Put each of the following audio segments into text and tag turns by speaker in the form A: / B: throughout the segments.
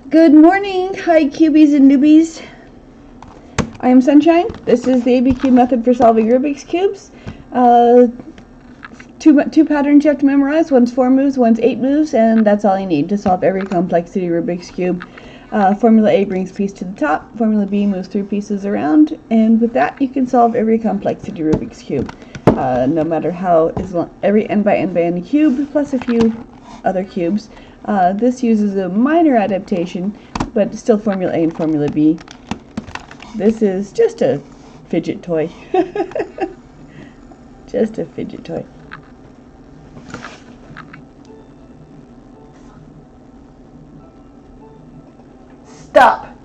A: Good morning, hi cubies and newbies. I am Sunshine. This is the ABCube method for solving Rubik's Cubes. Two patterns you have to memorize. One's 4 moves, one's 8 moves, and that's all you need to solve every complexity Rubik's Cube. Formula A brings piece to the top, Formula B moves 3 pieces around, and with that you can solve every complexity Rubik's Cube. No matter how, every n by n cube plus a few other cubes. This uses a minor adaptation, but still Formula A and Formula B. This is just a fidget toy. Just a fidget toy. Stop!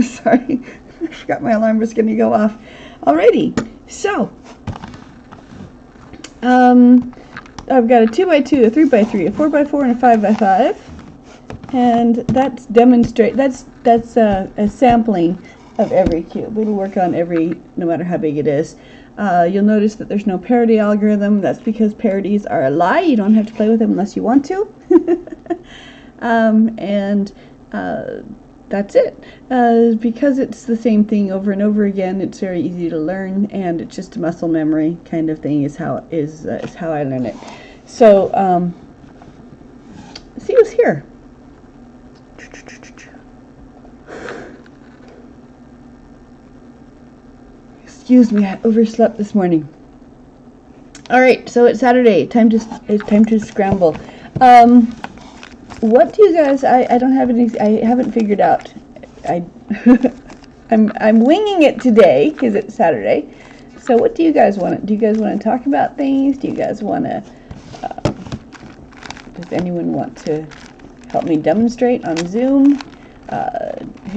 A: Sorry, I forgot my alarm was going to go off. Alrighty, so I've got a 2x2, a 3x3, a 4x4, and a 5x5, and that's a sampling of every cube. It'll work on every, no matter how big it is. You'll notice that there's no parity algorithm. That's because parities are a lie. You don't have to play with them unless you want to. That's it. Because it's the same thing over and over again, it's very easy to learn, and it's just a muscle memory kind of thing is how I learn it. So, see who's here. Excuse me, I overslept this morning. All right, so it's Saturday. It's time to scramble. What do you guys? I don't have any. I haven't figured out. I'm winging it today because it's Saturday. So what do you guys want? Do you guys want to talk about things? Do you guys want to? Does anyone want to help me demonstrate on Zoom?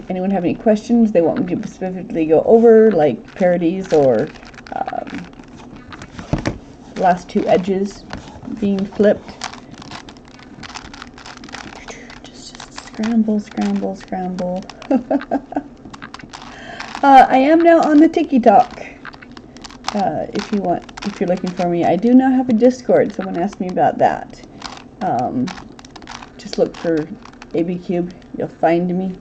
A: Anyone have any questions they want me to specifically go over, like parities or last two edges being flipped? Just scramble, scramble, scramble. I am now on the TikTok. If you're looking for me, I do now have a Discord. Someone asked me about that. Just look for ABCube. You'll find me.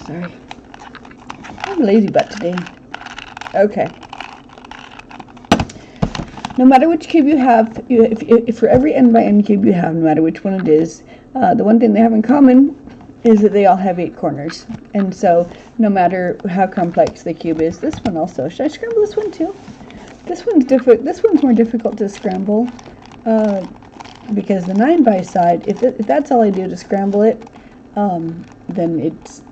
A: Sorry. I'm a lazy butt today. Okay. No matter which cube you have, if for every n by n cube you have, no matter which one it is, the one thing they have in common is that they all have 8 corners. And so, no matter how complex the cube is, this one also. Should I scramble this one too? This one's more difficult to scramble because the 9 by side, if that's all I do to scramble it, then it's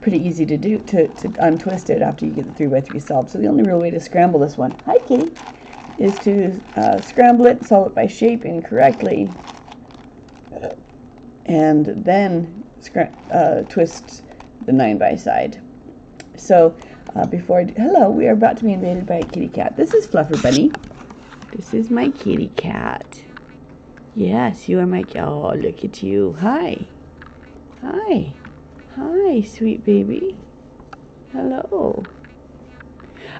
A: pretty easy to do to untwist it after you get the 3x3 solved. So the only real way to scramble this one, hi kitty, is to scramble it, solve it by shape incorrectly, and then twist the 9 by side. So before I do, hello, we are about to be invaded by a kitty cat. This is Fluffer Bunny. This is my kitty cat. Yes, you are my. Oh, look at you. Hi. Hi. Hi, sweet baby. Hello.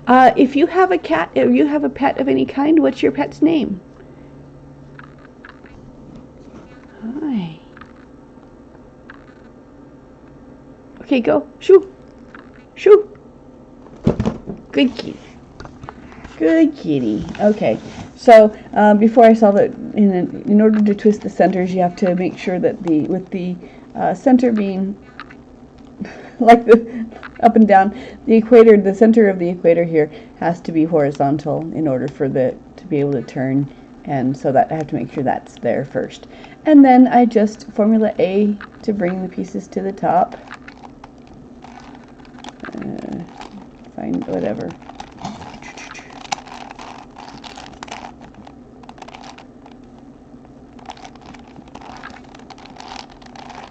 A: If you have a cat, or you have a pet of any kind, what's your pet's name? Hi. Okay, go. Shoo. Shoo. Good kitty. Good kitty. Okay, so before I solve it, in order to twist the centers, you have to make sure that with the center being like the up and down, the equator, the center of the equator here has to be horizontal in order for to be able to turn, and so that I have to make sure that's there first. And then I just Formula A to bring the pieces to the top. Find whatever.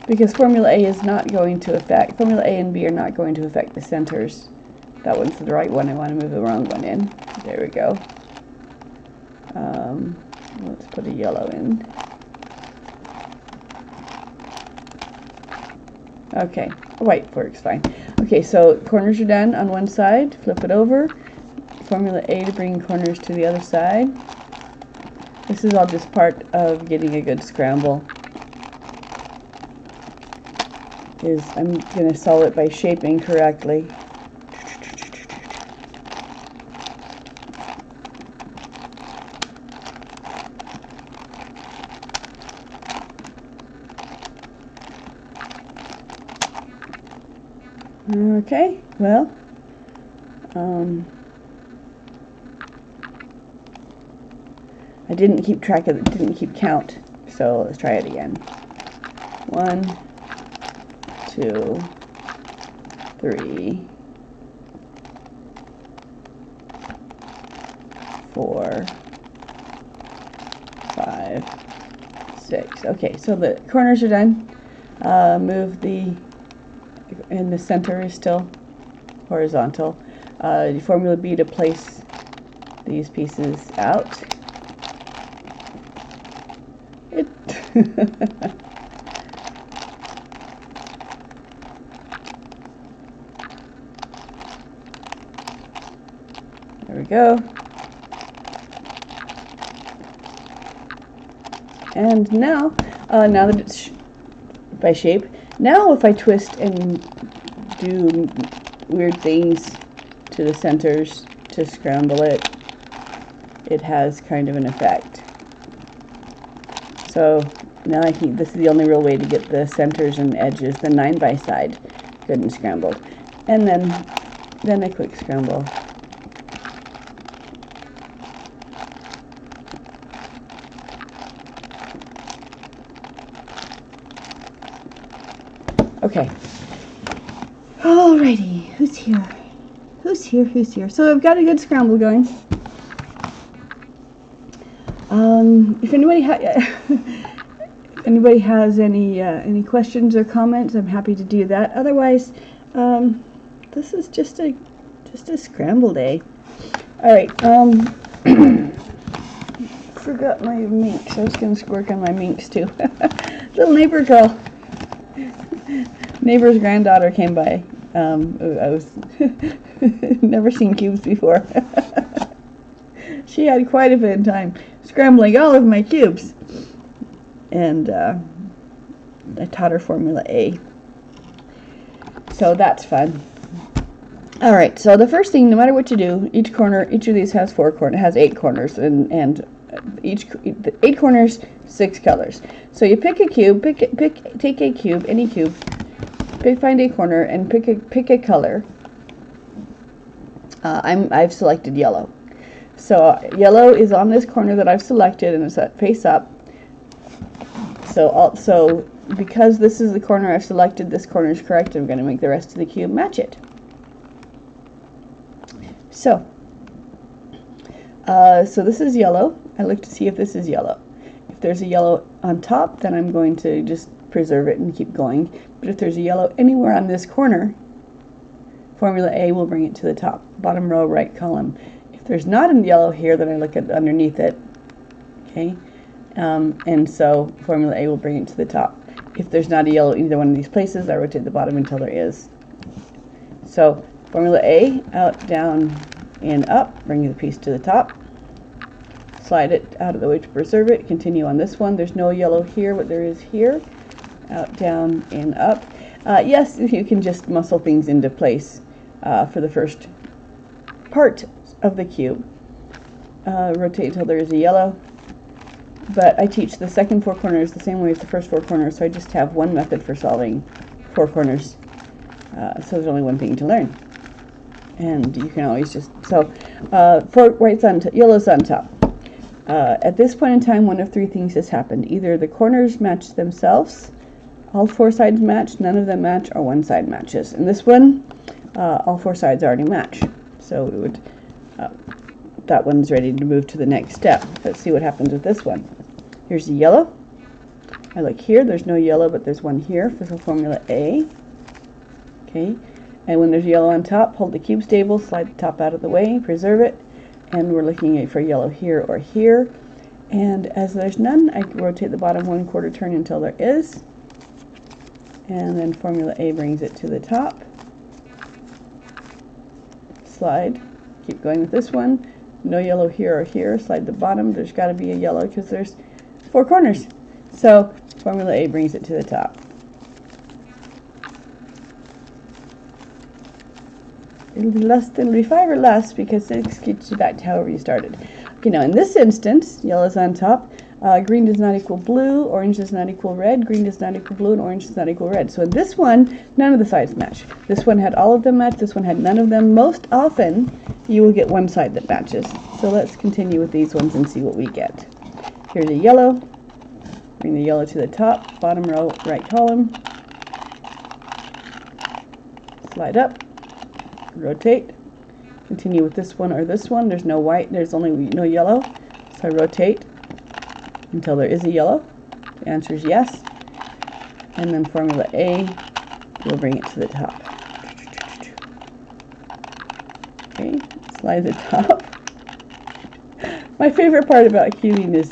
A: Because Formula A is not going to affect, Formula A and B are not going to affect the centers. That one's the right one. I want to move the wrong one in. There we go. Let's put a yellow in. Okay, white works fine. Okay, so corners are done on one side. Flip it over. Formula A to bring corners to the other side. This is all just part of getting a good scramble. I'm going to solve it by shaping correctly. Okay, well, I didn't keep track of it, didn't keep count, so let's try it again. 1, 2, 3, 4, 5, 6. Okay, so the corners are done. Move and the center is still horizontal. Formula B to place these pieces out. There we go. And now that it's by shape, now if I twist and do weird things to the centers to scramble it, it has kind of an effect. So now I think this is the only real way to get the centers and edges, the 9 by side, good and scrambled. And then a quick scramble. Okay. Alrighty, who's here? Who's here? Who's here? So I've got a good scramble going. If anybody has any questions or comments, I'm happy to do that. Otherwise, this is just a scramble day. All right. Forgot my minks. I was going to work on my minks too. Little neighbor girl. Neighbor's granddaughter came by. I was never seen cubes before. She had quite a bit of time scrambling all of my cubes, and I taught her Formula A, so that's fun. All right, so the first thing, no matter what you do, each of these has 8 corners, and each 8 corners, 6 colors. So you pick a cube, take a cube, any cube, find a corner and pick a color. I've selected yellow. So yellow is on this corner that I've selected, and it's at face up. So because this is the corner I've selected, this corner is correct. I'm going to make the rest of the cube match it. So this is yellow. I look to see if this is yellow. If there's a yellow on top, then I'm going to just preserve it and keep going. But if there's a yellow anywhere on this corner, Formula A will bring it to the top, bottom row, right column. If there's not a yellow here, then I look at underneath it, okay? And so Formula A will bring it to the top. If there's not a yellow either one of these places, I rotate the bottom until there is. So Formula A, out, down, and up, bring the piece to the top. Slide it out of the way to preserve it. Continue on this one. There's no yellow here, but there is here. Out, down, and up. Yes, you can just muscle things into place for the first part of the cube. Rotate until there is a yellow. But I teach the second 4 corners the same way as the first 4 corners, so I just have one method for solving 4 corners. So there's only one thing to learn. And you can always just, yellow's on top. At this point in time, one of 3 things has happened. Either the corners match themselves, all 4 sides match, none of them match, or one side matches. In this one, all 4 sides already match. So we would, that one's ready to move to the next step. Let's see what happens with this one. Here's the yellow. I look here, there's no yellow, but there's one here for Formula A. Okay, and when there's yellow on top, hold the cube stable, slide the top out of the way, preserve it, and we're looking for yellow here or here. And as there's none, I rotate the bottom 1/4 turn until there is, and then formula A brings it to the top. Slide, keep going with this one. No yellow here or here, slide the bottom. There's got to be a yellow because there's 4 corners. So formula A brings it to the top. It'll be 5 or less because 6 gets you back to however you started. Okay, now in this instance, yellow is on top. Green does not equal blue, orange does not equal red, green does not equal blue, and orange does not equal red. So in this one, none of the sides match. This one had all of them match, this one had none of them. Most often, you will get one side that matches. So let's continue with these ones and see what we get. Here's a yellow. Bring the yellow to the top, bottom row, right column. Slide up, rotate. Continue with this one or this one. There's no white, there's only no yellow. So I rotate until there is a yellow. The answer is yes. And then formula A will bring it to the top. Okay, slide the top. My favorite part about cubing is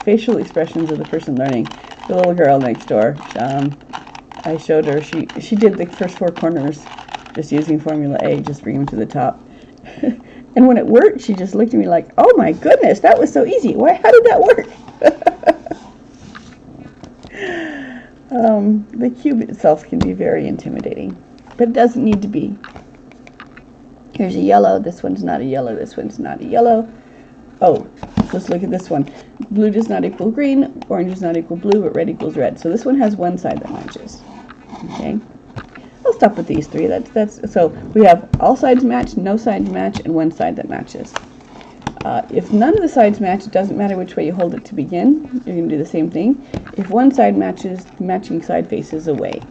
A: facial expressions of the person learning. The little girl next door. I showed her, she did the first 4 corners just using formula A, just bring them to the top. And when it worked, she just looked at me like, oh my goodness, that was so easy. Why? How did that work? The cube itself can be very intimidating, but it doesn't need to be. Here's a yellow. This one's not a yellow. This one's not a yellow. Oh, let's look at this one. Blue does not equal green. Orange does not equal blue, but red equals red. So this one has one side that matches. Okay. I'll stop with these 3. So we have all sides match, no sides match, and one side that matches. If none of the sides match, it doesn't matter which way you hold it to begin. You're going to do the same thing. If one side matches, the matching side faces away.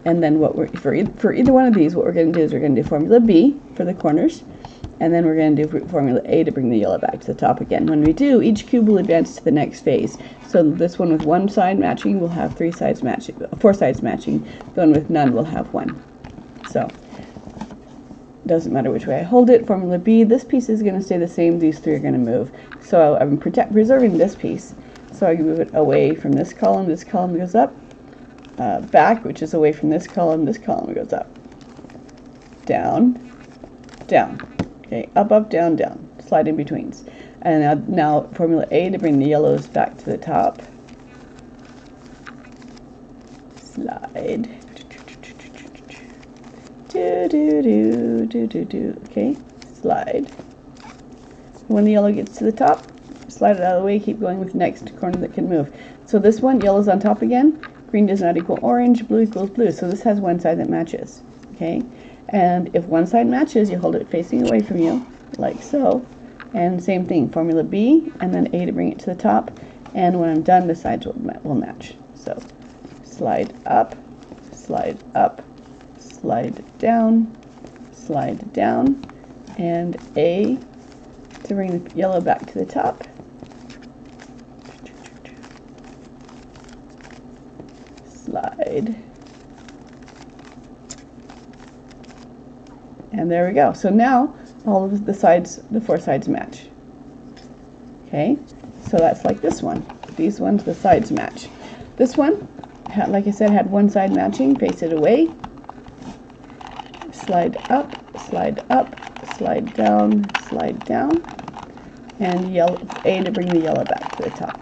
A: And then for either one of these, what we're going to do is we're going to do formula B for the corners, and then we're going to do formula A to bring the yellow back to the top again. When we do, each cube will advance to the next phase. So this one with one side matching will have 4 sides matching. The one with none will have 1. So doesn't matter which way I hold it. Formula B, this piece is going to stay the same. These 3 are going to move. So I'm preserving this piece. So I can move it away from this column goes up. Back, which is away from this column goes up. Down, down. Okay, up, down, down. Slide in betweens. And now formula A to bring the yellows back to the top. Slide. Okay, slide. When the yellow gets to the top, slide it out of the way, keep going with the next corner that can move. So this one, yellow's on top again. Green does not equal orange, blue equals blue. So this has one side that matches. Okay, and if one side matches, you hold it facing away from you, like so. And same thing, formula B, and then A to bring it to the top. And when I'm done, the sides will match. So slide up, slide down, and A to bring the yellow back to the top. Slide. And there we go. So now all of the sides, the 4 sides match. Okay, so that's like this one. These ones, the sides match. This one, like I said, had one side matching. Face it away. Slide up, slide down, and A to bring the yellow back to the top.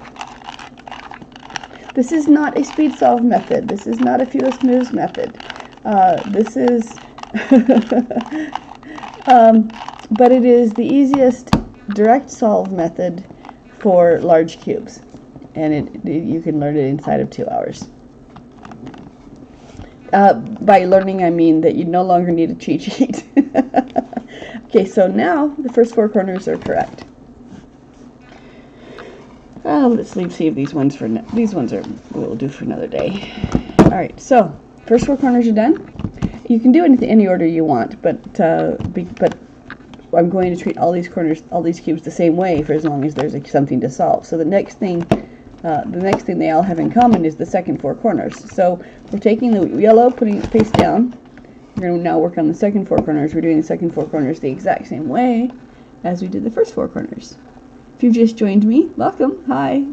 A: This is not a speed solve method. This is not a fewest moves method. This is, but it is the easiest direct solve method for large cubes, and you can learn it inside of 2 hours. By learning, I mean that you no longer need a cheat sheet. Okay, so now the first 4 corners are correct. Let's see if these ones we'll do for another day. All right, so first 4 corners are done. You can do it in any order you want, but I'm going to treat all these cubes the same way for as long as there's something to solve. So the next thing they all have in common is the second 4 corners. So we're taking the yellow, putting it face down. We're going to now work on the second 4 corners. We're doing the second 4 corners the exact same way as we did the first 4 corners. If you've just joined me, welcome. Hi.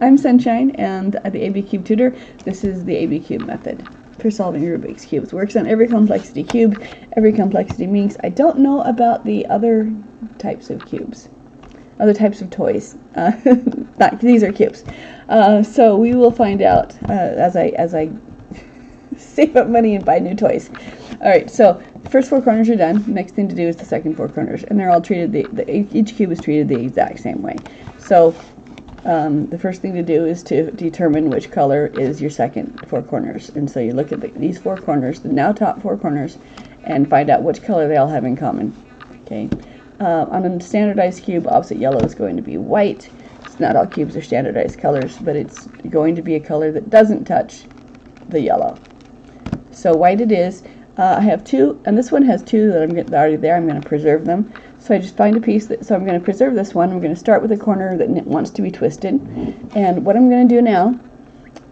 A: I'm Sunshine, and the ABCube tutor. This is the ABCube method for solving Rubik's cubes. Works on every complexity cube. Every complexity means I don't know about the other types of cubes, other types of toys. These are cubes. So we will find out as I save up money and buy new toys. All right, so the first four corners are done. Next thing to do is the second four corners, and they're all treated, each cube is treated the exact same way. So the first thing to do is to determine which color is your second four corners. And so you look at these four corners, the now top four corners, and find out which color they all have in common. Okay. On a standardized cube, opposite yellow is going to be white. It's not all cubes are standardized colors, but it's going to be a color that doesn't touch the yellow. So white it is. I have two, and this one has two that are already there. I'm going to preserve them. So I just find a piece so I'm going to preserve this one. I'm going to start with a corner that wants to be twisted. And what I'm going to do now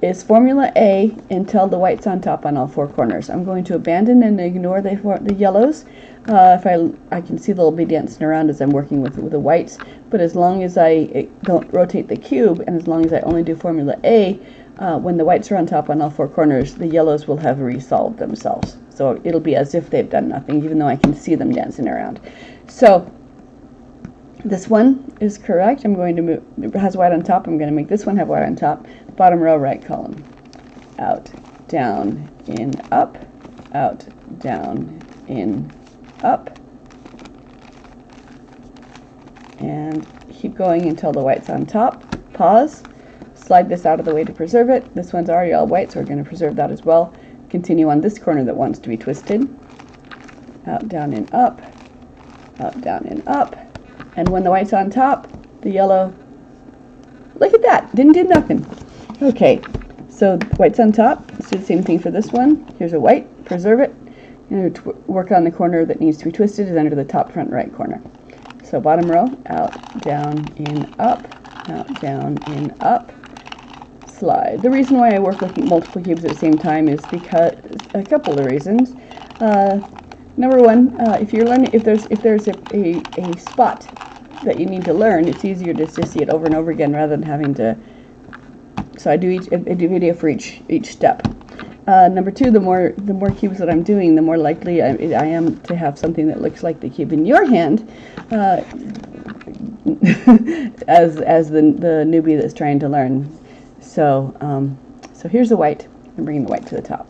A: is formula A until the white's on top on all four corners. I'm going to abandon and ignore the yellows. If I can see they'll be dancing around as I'm working with the whites, but as long as I don't rotate the cube, and as long as I only do formula A, when the whites are on top on all four corners, the yellows will have resolved themselves. So it'll be as if they've done nothing, even though I can see them dancing around. So this one is correct. I'm going to move, it has white on top. I'm going to make this one have white on top. Bottom row, right column. Out, down, in, up. Out, down, in, up. And keep going until the white's on top. Pause. Slide this out of the way to preserve it. This one's already all white, so we're going to preserve that as well. Continue on this corner that wants to be twisted. Out, down, in, up. Out, down, in, up. And when the white's on top, the yellow, look at that, didn't do nothing. Okay, so white's on top. Let's do the same thing for this one. Here's a white, preserve it. And work on the corner that needs to be twisted is under the top front right corner. So bottom row, out, down, in, up. Out, down, in, up. Slide. The reason why I work with multiple cubes at the same time is because a couple of reasons. Number one, if you're learning, if there's a spot that you need to learn, it's easier to just see it over and over again rather than having to. So I do video for each step. Number two, the more cubes that I'm doing, the more likely I am to have something that looks like the cube in your hand, as the newbie that's trying to learn. So so here's the white. I'm bringing the white to the top.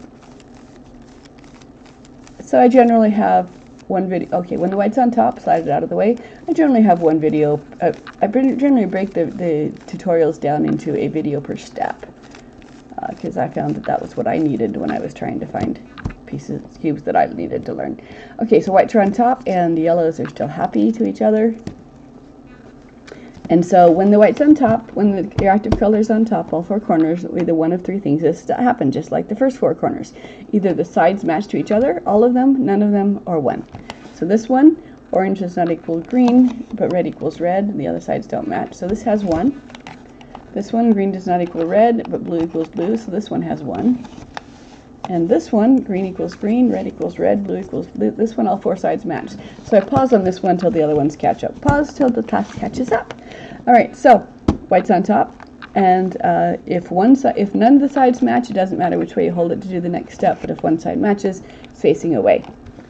A: So I generally have one video. Okay, when the white's on top, slide it out of the way. I generally have one video. I generally break the tutorials down into a video per step because I found that was what I needed when I was trying to find cubes that I needed to learn. Okay, so whites are on top and the yellows are still happy to each other. And so when the white's on top, when the active color's on top, all four corners, either one of three things has to happen, just like the first four corners. Either the sides match to each other, all of them, none of them, or one. So this one, orange does not equal green, but red equals red, and the other sides don't match. So this has one. This one, green does not equal red, but blue equals blue, so this one has one. And this one, green equals green, red equals red, blue equals blue. This one, all four sides match. So I pause on this one till the other ones catch up. Pause till the class catches up. All right, so white's on top, and if none of the sides match, it doesn't matter which way you hold it to do the next step. But if one side matches, it's facing away.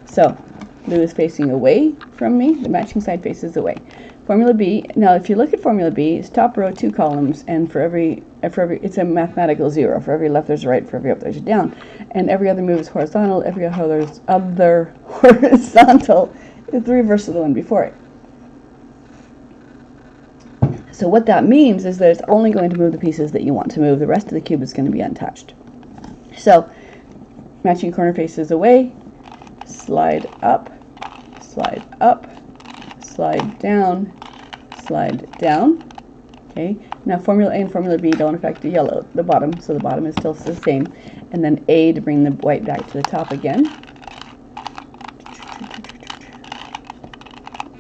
A: So blue is facing away from me. The matching side faces away. Formula B. Now, if you look at Formula B, it's top row, two columns, and for every it's a mathematical zero. For every left there's a right, for every up there's a down, and every other move is horizontal. Every other horizontal is the reverse of the one before it. So what that means is that it's only going to move the pieces that you want to move. The rest of the cube is going to be untouched. So matching corner faces away. Slide up, slide up. Slide down, okay? Now Formula A and Formula B don't affect the yellow, the bottom, so the bottom is still the same. And then A to bring the white back to the top again.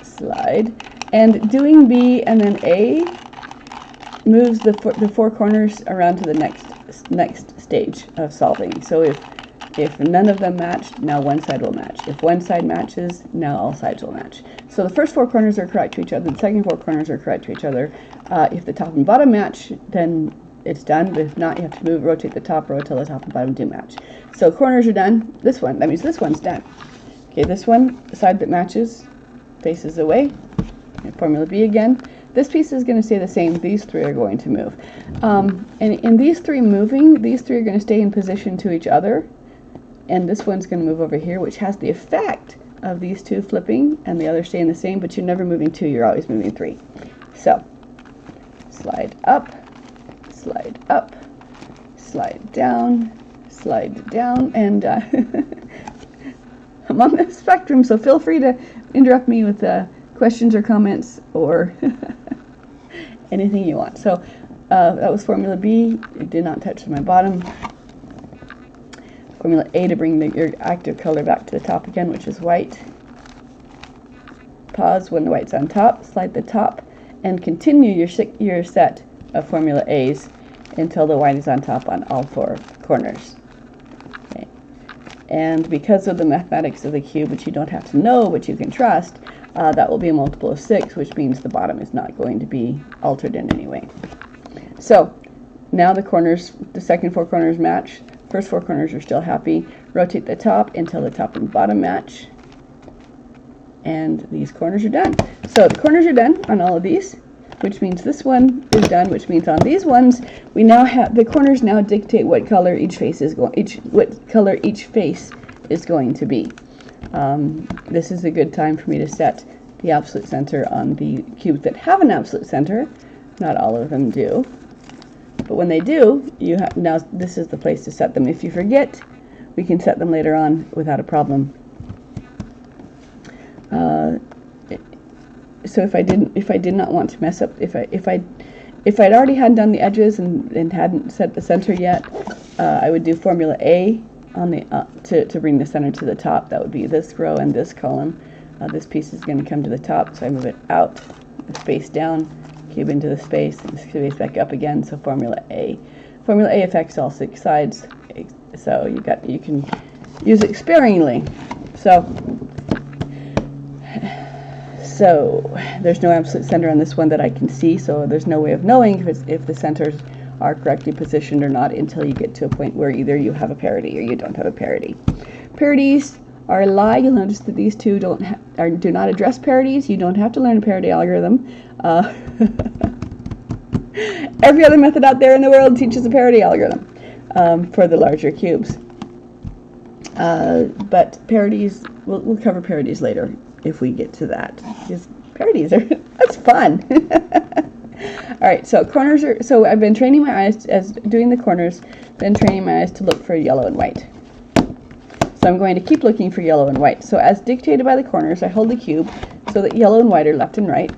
A: Slide. And doing B and then A moves the four corners around to the next stage of solving. So if If none of them matched, now one side will match. If one side matches, now all sides will match. So the first four corners are correct to each other. The second four corners are correct to each other. If the top and bottom match, then it's done. But if not, you have to rotate the top row till the top and bottom do match. So corners are done. This one, that means this one's done. Okay, this one, the side that matches, faces away. And Formula B again. This piece is going to stay the same. These three are going to move. And in these three moving, these three are going to stay in position to each other. And this one's going to move over here, which has the effect of these two flipping and the other staying the same, but you're never moving two, you're always moving three. So, slide up, slide up, slide down, and I'm on the spectrum, so feel free to interrupt me with questions or comments or anything you want. So, that was Formula B. It did not touch my bottom. Formula A to bring your active color back to the top again, which is white. Pause when the white's on top, slide the top, and continue your set of Formula A's until the white is on top on all four corners. Okay. And because of the mathematics of the cube, which you don't have to know, but you can trust, that will be a multiple of 6, which means the bottom is not going to be altered in any way. So now the corners, the second four corners match. First four corners are still happy. Rotate the top until the top and bottom match. And these corners are done. So the corners are done on all of these, which means this one is done, which means on these ones, we now have, the corners now dictate what color each face is going, what color each face is going to be. This is a good time for me to set the absolute center on the cubes that have an absolute center. Not all of them do. But when they do, you have, now this is the place to set them. If you forget, we can set them later on without a problem. So if I did not want to mess up, if I'd already had done the edges and hadn't set the center yet, I would do Formula A on the to bring the center to the top. That would be this row and this column. This piece is going to come to the top, so I move it out, the space down, cube into the space, and the space back up again. So Formula A. Formula A affects all 6 sides, so you can use it sparingly. So there's no absolute center on this one that I can see, so there's no way of knowing if the centers are correctly positioned or not until you get to a point where either you have a parity or you don't have a parity. Parities are a lie. You'll notice that these two do not address parities. You don't have to learn a parity algorithm. Every other method out there in the world teaches a parity algorithm for the larger cubes. But parities, we'll cover parities later if we get to that. Because parities are, that's fun. Alright, so corners are, so I've been training my eyes as doing the corners, then training my eyes to look for yellow and white. So I'm going to keep looking for yellow and white. So as dictated by the corners, I hold the cube so that yellow and white are left and right.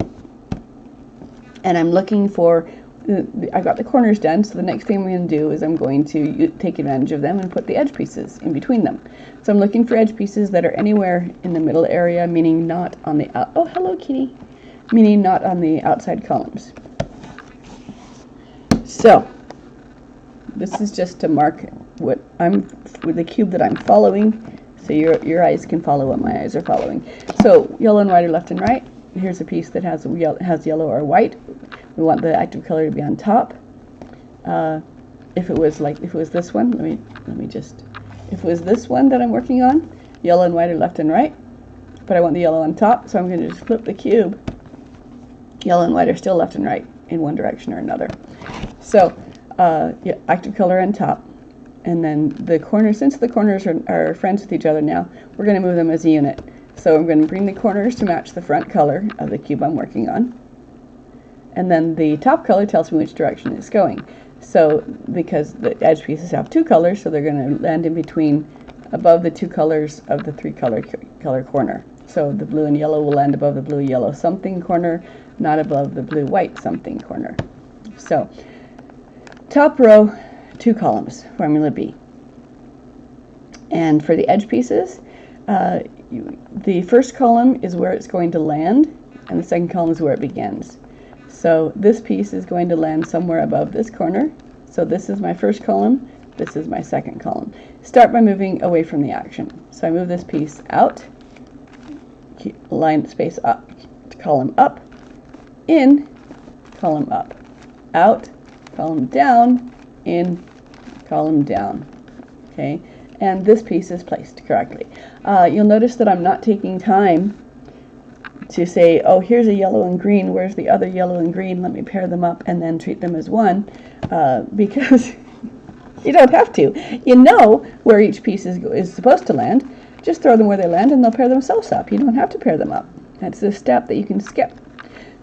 A: And I'm looking for, I've got the corners done, so the next thing I'm going to do is I'm going to take advantage of them and put the edge pieces in between them. So I'm looking for edge pieces that are anywhere in the middle area, meaning not on the, oh hello kitty, meaning not on the outside columns. So this is just to mark what I'm, with the cube that I'm following, so your eyes can follow what my eyes are following. So yellow and white are left and right. Here's a piece that has yellow or white. We want the active color to be on top. If it was this one, let me just, if it was this one that I'm working on, yellow and white are left and right, but I want the yellow on top, so I'm going to just flip the cube. Yellow and white are still left and right in one direction or another. So yeah, active color on top, and then the corners, since the corners are friends with each other now, we're going to move them as a unit. So I'm going to bring the corners to match the front color of the cube I'm working on. And then the top color tells me which direction it's going. So because the edge pieces have 2 colors, so they're going to land in between, above the 2 colors of the 3 color corner. So the blue and yellow will land above the blue yellow something corner, not above the blue white something corner. So top row, 2 columns, Formula B. And for the edge pieces, the first column is where it's going to land, and the second column is where it begins. So this piece is going to land somewhere above this corner. So this is my first column, This is my second column. Start by moving away from the action. So I move this piece out, line space up, column up, in, column up, out, column down, in, column down. Okay, and this piece is placed correctly. You'll notice that I'm not taking time to say, oh, here's a yellow and green, where's the other yellow and green, let me pair them up and then treat them as one, because you don't have to. You know where each piece is supposed to land. Just throw them where they land and they'll pair themselves up. You don't have to pair them up. That's a step that you can skip.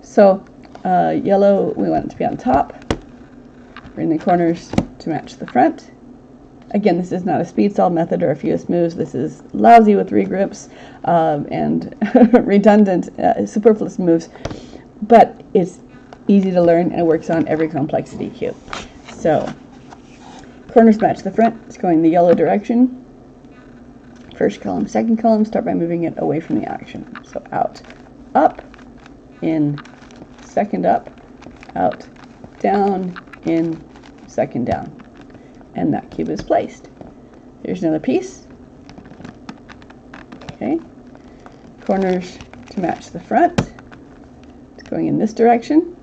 A: So yellow, we want it to be on top. Bring the corners to match the front. Again, this is not a speed solve method or a fewest moves. This is lousy with regrips and redundant, superfluous moves. But it's easy to learn and it works on every complexity cube. So corners match the front. It's going the yellow direction. First column, second column. Start by moving it away from the action. So out, up, in, second up, out, down, in, second down. And that cube is placed. Here's another piece. Okay. Corners to match the front. It's going in this direction.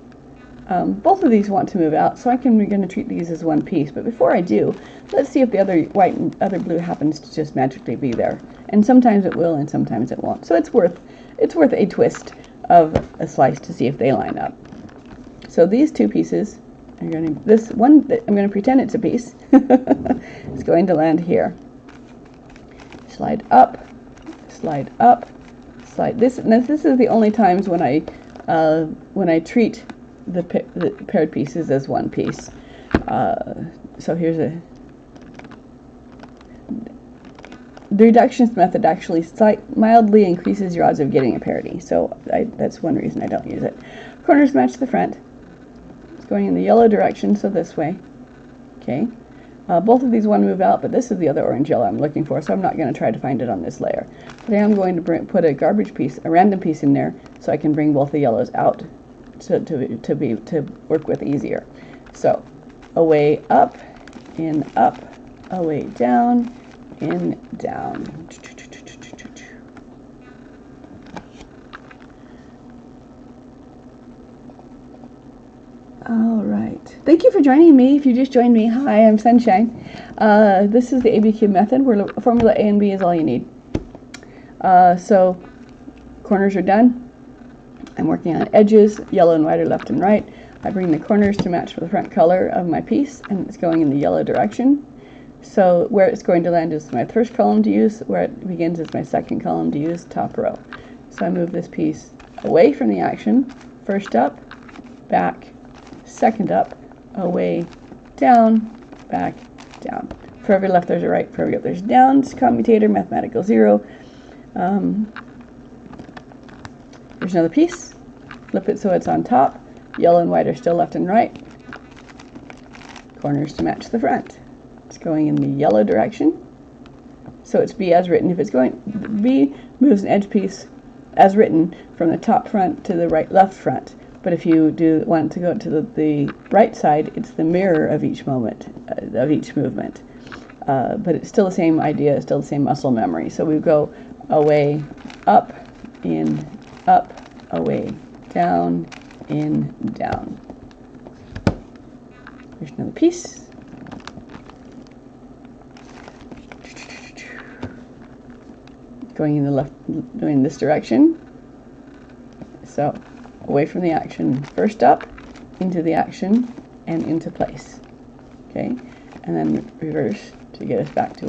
A: Both of these want to move out, so we're going to treat these as one piece. But before I do, let's see if the other white and other blue happens to just magically be there. And sometimes it will, and sometimes it won't. So it's worth a twist of a slice to see if they line up. So these two pieces. I'm going to pretend it's a piece. It's going to land here. Slide up, slide up, slide. This is the only times when I treat the paired pieces as one piece. So here's the reductions method actually mildly increases your odds of getting a parity. So that's one reason I don't use it. Corners match the front. Going in the yellow direction, so this way. Okay. Both of these want to move out, but this is the other orange yellow I'm looking for, so I'm not going to try to find it on this layer. But I am going to put a garbage piece, a random piece in there, so I can bring both the yellows out to work with easier. So away up, in up, away down, in down. All right. Thank you for joining me. If you just joined me, hi, I'm Sunshine. This is the ABCube method where formula A and B is all you need. So corners are done. I'm working on edges. Yellow and white are left and right. I bring the corners to match the front color of my piece, and it's going in the yellow direction. So where it's going to land is my first column to use. Where it begins is my second column to use, top row. So I move this piece away from the action. First up, back, second up, away, down, back, down. For every left there's a right, for every up there's a down. It's commutator, mathematical zero. Here's another piece. Flip it so it's on top. Yellow and white are still left and right. Corners to match the front. It's going in the yellow direction. So it's B as written. If it's going, B moves an edge piece as written from the top front to the right left front. But if you want to go to the right side, it's the mirror of each movement. But it's still the same idea, it's still the same muscle memory. So we go away, up, in, up, away, down, in, down. Here's another piece. Going in the left, going this direction. So away from the action, first up, into the action, and into place. Okay, and then reverse to get us back to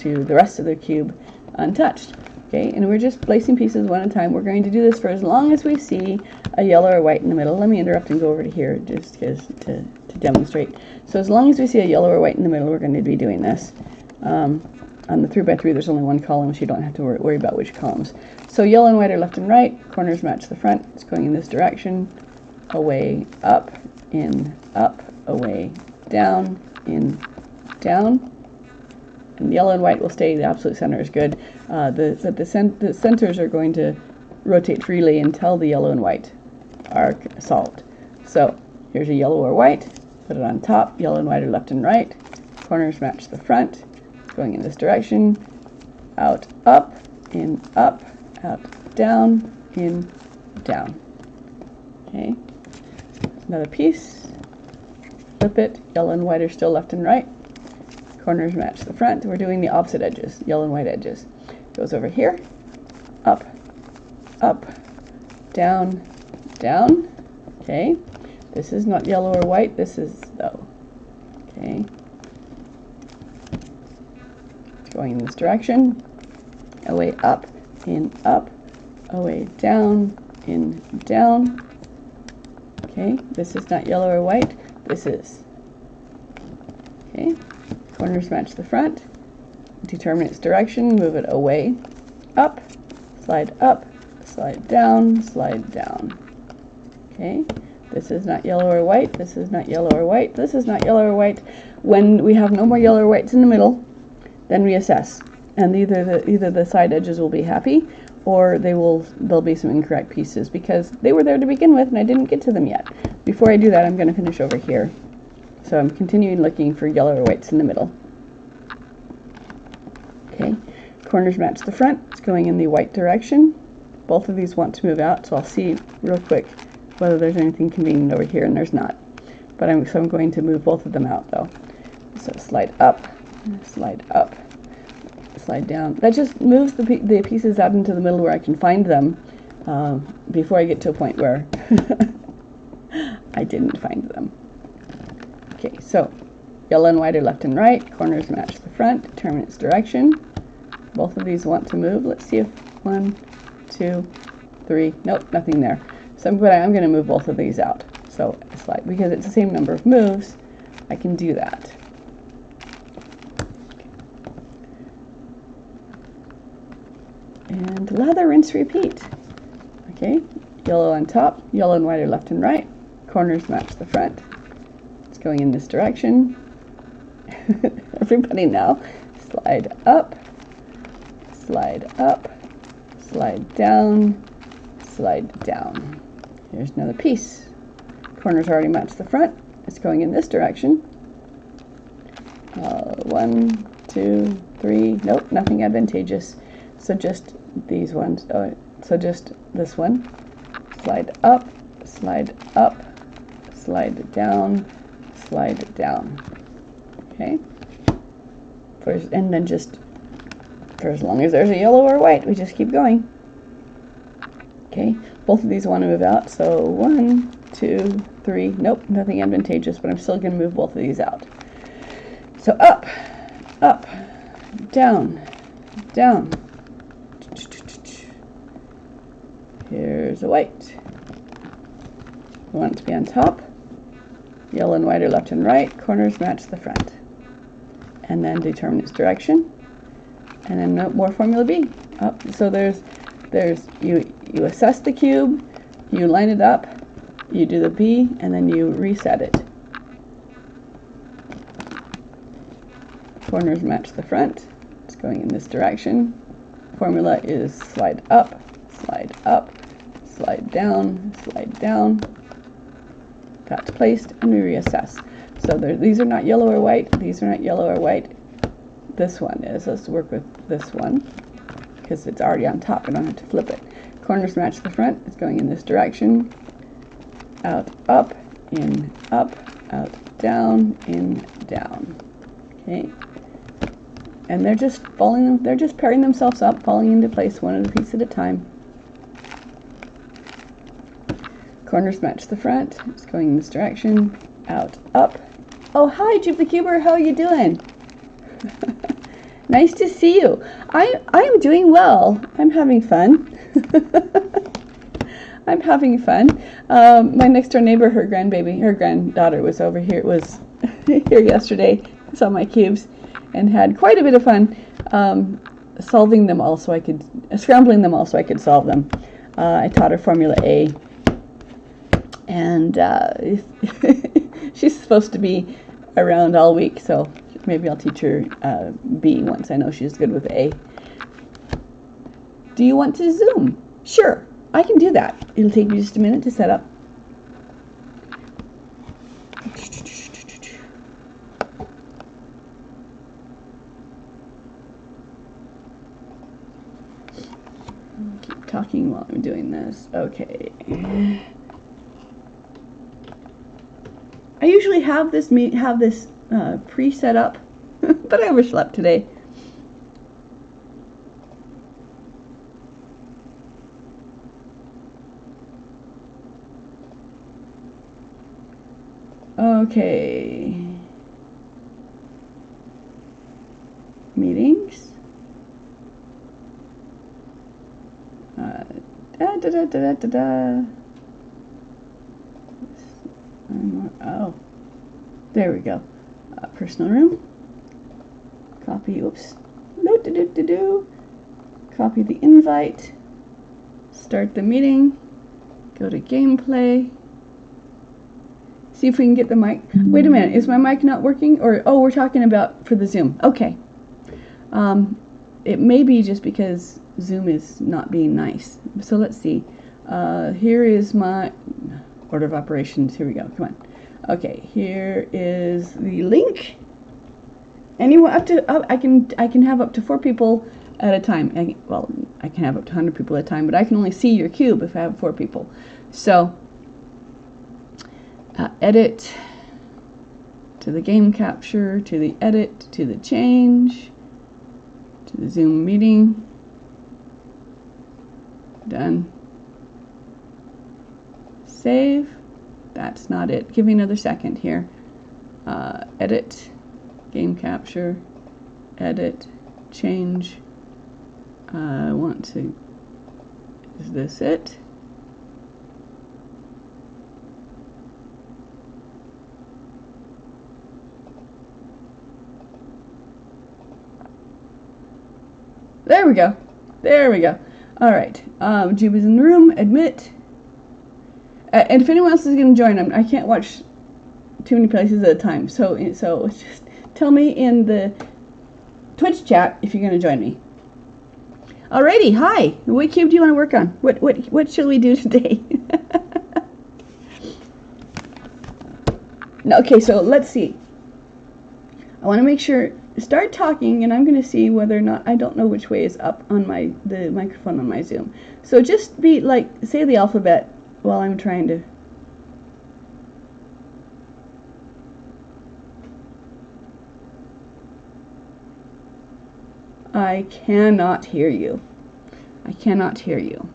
A: the rest of the cube untouched. Okay, and we're just placing pieces one at a time. We're going to do this for as long as we see a yellow or white in the middle. Let me interrupt and go over to here just to demonstrate. So as long as we see a yellow or white in the middle, we're going to be doing this. On the 3x3, there's only one column, so you don't have to worry about which columns. So yellow and white are left and right. Corners match the front. It's going in this direction. Away, up, in, up, away, down, in, down. And yellow and white will stay. The absolute center is good. The centers are going to rotate freely until the yellow and white are solved. So here's a yellow or white. Put it on top. Yellow and white are left and right. corners match the front. It's going in this direction. Out, up, in, up, out, down, in, down. Okay, another piece. Flip it. Yellow and white are still left and right. Corners match the front. We're doing the opposite edges, yellow and white edges. Goes over here. Up, up, down, down. Okay, this is not yellow or white. This is though. Okay, it's going in this direction. Away up, in, up, away down, in, down. Okay, this is not yellow or white. This is. Okay, corners match the front. Determine its direction. Move it away, up, slide, slide down, slide down. Okay, this is not yellow or white. This is not yellow or white. This is not yellow or white. When we have no more yellow or whites in the middle, then we assess, and either the side edges will be happy, or there'll be some incorrect pieces because they were there to begin with and I didn't get to them yet. Before I do that, I'm going to finish over here. So I'm continuing looking for yellow or whites in the middle. Okay, corners match the front. It's going in the white direction. Both of these want to move out, so I'll see real quick whether there's anything convenient over here, and there's not. But I'm going to move both of them out though. So slide up, slide down. That just moves the pieces out into the middle where I can find them before I get to a point where I didn't find them. Okay, so yellow and white are left and right. Corners match the front. Determine its direction. Both of these want to move. Let's see if 1, 2, 3. Nope, nothing there. So I'm going to move both of these out. So slide, because it's the same number of moves, I can do that. And lather, rinse, repeat. Okay, yellow on top, yellow and white are left and right. Corners match the front. It's going in this direction. Everybody now, slide up, slide down, slide down. Here's another piece. Corners already match the front. It's going in this direction. 1, 2, 3. Nope, nothing advantageous. So just these ones. So just this one. Slide up, slide down, slide down. Okay. And then just for as long as there's a yellow or white, we just keep going. Okay. Both of these want to move out. So 1, 2, 3. Nope, nothing advantageous, but I'm still going to move both of these out. So up, down, down. Here's a white. We want it to be on top. Yellow and white are left and right. Corners match the front. And then determine its direction. And then no more formula B. Up. So there's you assess the cube, you line it up, you do the B, and then you reset it. Corners match the front. It's going in this direction. Formula is slide up, slide down, slide down. That's placed, and we reassess. So these are not yellow or white. These are not yellow or white. This one is. Let's work with this one because it's already on top. I don't have to flip it. Corners match the front. It's going in this direction. Out, up, in, up, out, down, in, down. Okay. And they're just pairing themselves up, falling into place one at a piece at a time. Corners match the front. It's going in this direction. Out, up. Oh, hi, ABCuber. How are you doing? Nice to see you. I'm doing well. I'm having fun. I'm having fun. My next door neighbor, her granddaughter was over here. Was here yesterday. Saw my cubes and had quite a bit of fun solving them all, so I could scrambling them all so I could solve them. I taught her Formula A, and she's supposed to be around all week, so maybe I'll teach her B once I know she's good with A. Do you want to Zoom? Sure, I can do that. It'll take me just a minute to set up. keep talking while I'm doing this. Okay. I usually have this pre-set up, but I overslept today. Okay. Meetings. Oh, there we go. Personal room. Copy. Oops. Copy the invite. Start the meeting. Go to gameplay. See if we can get the mic. Wait a minute, is my mic not working? Or, oh, we're talking about for the Zoom. Okay. It may be just because Zoom is not being nice. So let's see. Here is my order of operations. Here we go. Come on. Okay, here is the link. Anyone up to, I can have up to 4 people at a time. I can have up to 100 people at a time, but I can only see your cube if I have 4 people. So, edit to the game capture, to the edit, to the change, to the Zoom meeting. Done. Save. That's not it. Give me another second here. Edit, game capture, edit, change. I want to, is this it? There we go. There we go. All right. Jube is in the room. Admit. And if anyone else is going to join, I can't watch too many places at a time. So just tell me in the Twitch chat if you're going to join me. Alrighty. Hi. What cube do you want to work on? What shall we do today? No, okay. So let's see. I want to make sure. Start talking, and I'm going to see whether or not, I don't know which way is up on the microphone on my Zoom. So just be like, say the alphabet while I'm trying to. I cannot hear you. I cannot hear you.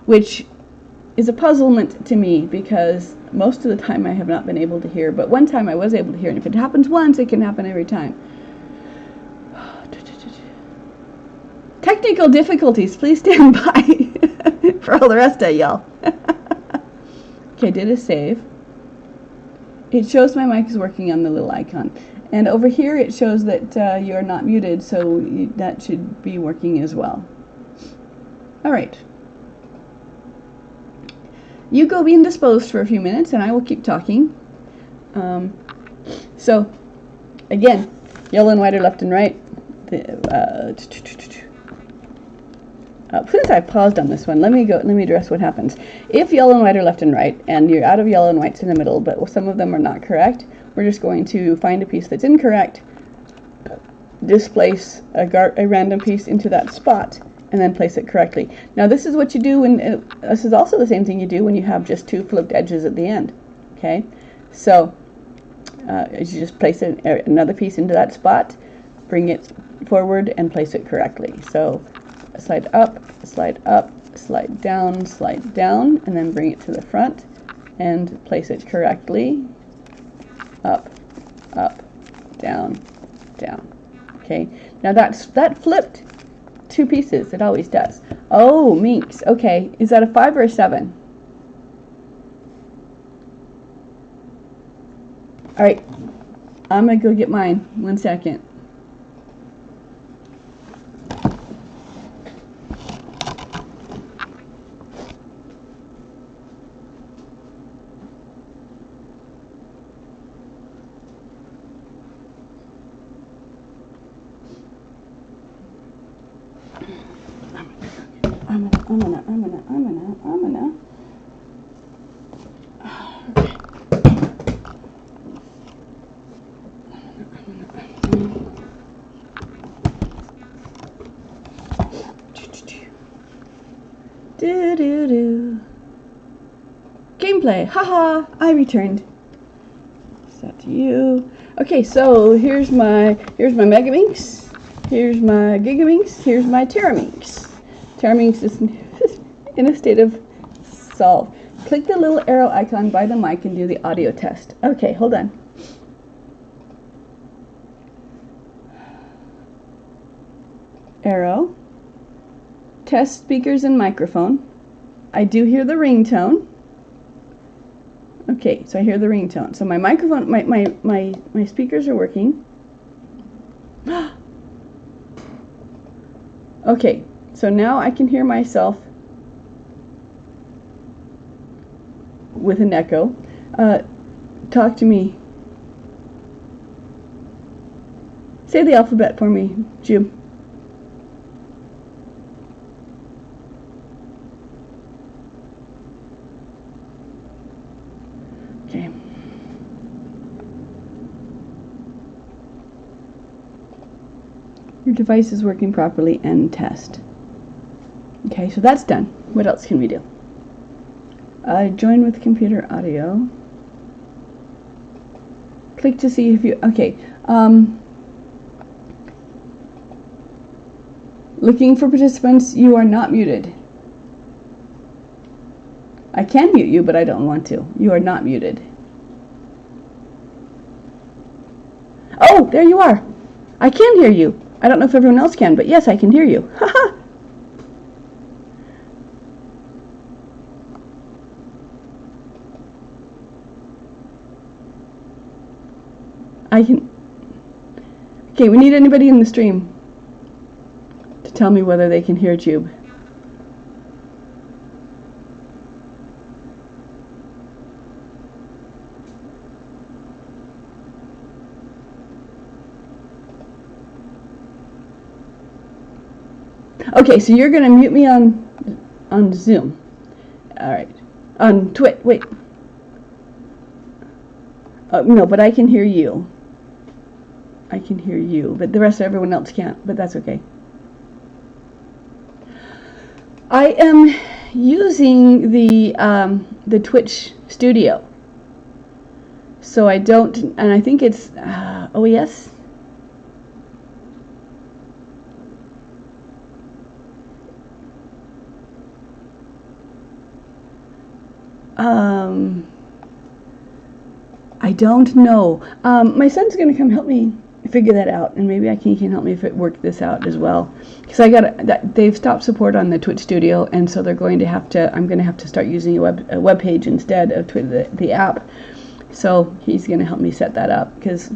A: Which is a puzzlement to me, because most of the time I have not been able to hear, but one time I was able to hear, and if it happens once, it can happen every time. Technical difficulties, please stand by for all the rest of y'all. Okay, did a save. It shows my mic is working on the little icon. And over here it shows that you're not muted, so that should be working as well. All right. You go be indisposed for a few minutes, and I will keep talking. So, again, yellow and white are left and right. Since I paused on this one, let me address what happens. If yellow and white are left and right, and you're out of yellow and white's in the middle, but some of them are not correct, we're just going to find a piece that's incorrect, displace a random piece into that spot, and then place it correctly. Now this is what you do when, this is also the same thing you do when you have just 2 flipped edges at the end. Okay, so you just place another piece into that spot, bring it forward, and place it correctly. So slide up, slide down, and then bring it to the front and place it correctly. Up, down. Okay, now that flipped 2 pieces. It always does. Oh, minx. Okay, is that a 5 or a 7? All right, I'm gonna go get mine. 1 second. I'm gonna. replay. Haha, I returned. Set to you. Okay, so here's my Megaminx, here's my Gigaminx, here's my Teraminx. Teraminx is in a state of solve. Click the little arrow icon by the mic and do the audio test. Okay, hold on. Arrow. Test speakers and microphone. I do hear the ringtone. Okay, so I hear the ringtone. So my microphone, my speakers are working. Okay, so now I can hear myself with an echo. Talk to me. Say the alphabet for me, Jim. Okay. Your device is working properly and test. Okay, so that's done. What else can we do? Join with computer audio. Click to see if you, okay. Looking for participants, you are not muted. I can mute you, but I don't want to. You are not muted. Oh, there you are. I can hear you. I don't know if everyone else can, but yes, I can hear you. Haha. I can. Okay, we need anybody in the stream to tell me whether they can hear Tube. Okay, so you're gonna mute me on Zoom. All right, on Twitch. Wait. No, but I can hear you. I can hear you, but the rest of everyone else can't. But that's okay. I am using the Twitch Studio, so I don't, and I think it's OES. I don't know. My son's going to come help me figure that out, and maybe he can help me work this out as well. Because they've stopped support on the Twitch Studio, and so they're going to have to. I'm going to have to start using a web page instead of the app. So he's going to help me set that up because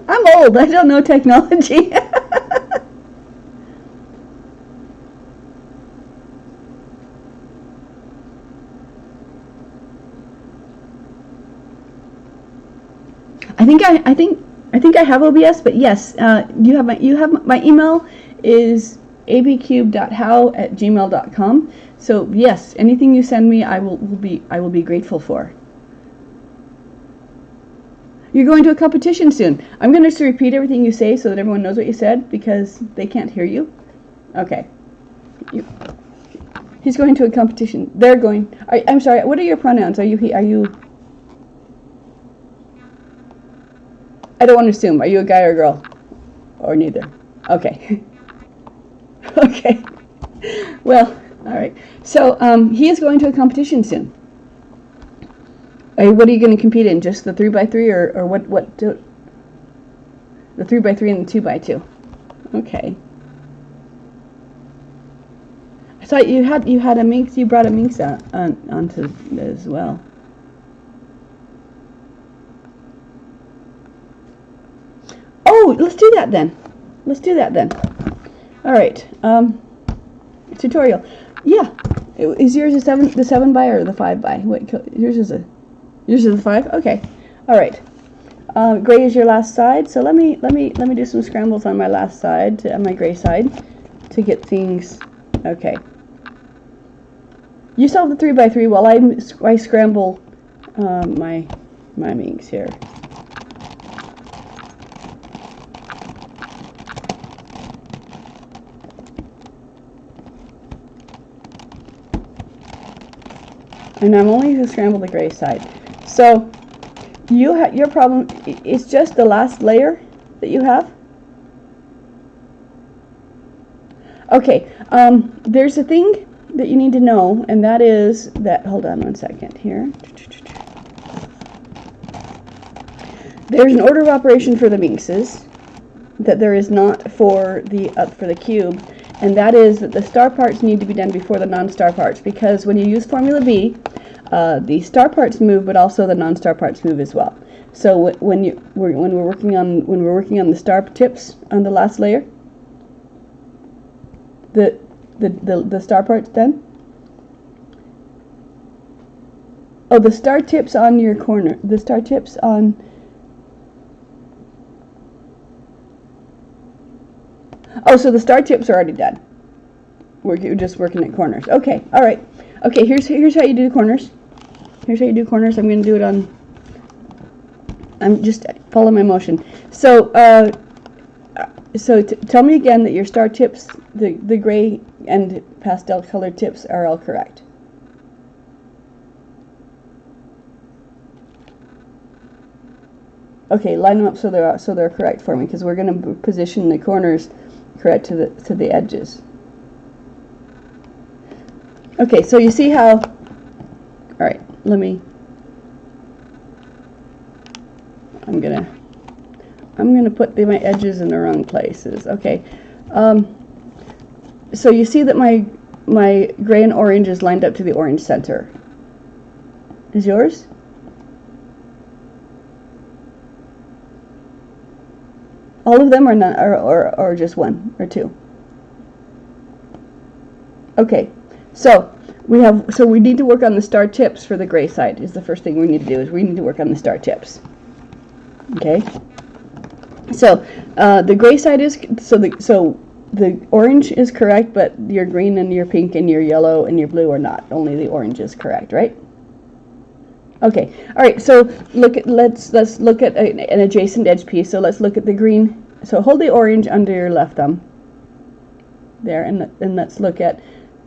A: I'm old. I don't know technology. I think I have OBS, but yes, you have my email is abcube.how@gmail.com. So yes, anything you send me, I will be grateful for. You're going to a competition soon. I'm going to repeat everything you say so that everyone knows what you said because they can't hear you. Okay. He's going to a competition. They're going. I'm sorry. What are your pronouns? Are you? I don't want to assume. Are you a guy or a girl? Or neither? Okay. Okay. Well, all right. So he is going to a competition soon. What are you going to compete in? Just the 3x3 or what? The 3x3 and the 2x2. Okay. I thought you had a minx. You brought a minx onto as well. Oh, let's do that then. All right. Tutorial. Yeah. Is yours the 7x or the 5x? Wait, yours is the 5. Okay. All right. Gray is your last side. So let me do some scrambles on my last side, on my gray side, to get things. Okay. You solve the 3x3 while I scramble my minx here. And I'm only going to scramble the gray side. So your problem is just the last layer that you have. Okay, there's a thing that you need to know, and that is that, hold on one second here. There's an order of operation for the minxes that there is not for the cube, and that is that the star parts need to be done before the non-star parts, because when you use Formula B, the star parts move, but also the non-star parts move as well. So when we're working on the star tips on the last layer, the star parts done. Oh, the star tips on your corner. The star tips on. Oh, so the star tips are already done. We're just working at corners. Okay, all right. Okay, here's how you do the corners. Here's how you do corners. I'm going to do it on. I'm just follow my motion. So, tell me again that your star tips, the gray and pastel colored tips, are all correct. Okay, line them up so they're correct for me, because we're going to position the corners correct to the edges. Okay, so you see how. All right, I'm gonna put my edges in the wrong places. Okay, so you see that my gray and orange is lined up to the orange center. Is yours? All of them are not, or just one or two? Okay, so we need to work on the star tips for the gray side. Is the first thing we need to do, is we need to work on the star tips. Okay, so the gray side is so the orange is correct, but your green and your pink and your yellow and your blue are not. Only the orange is correct, right? Okay, all right. So let's look at an adjacent edge piece. So let's look at the green. So hold the orange under your left thumb. There, and let's look at.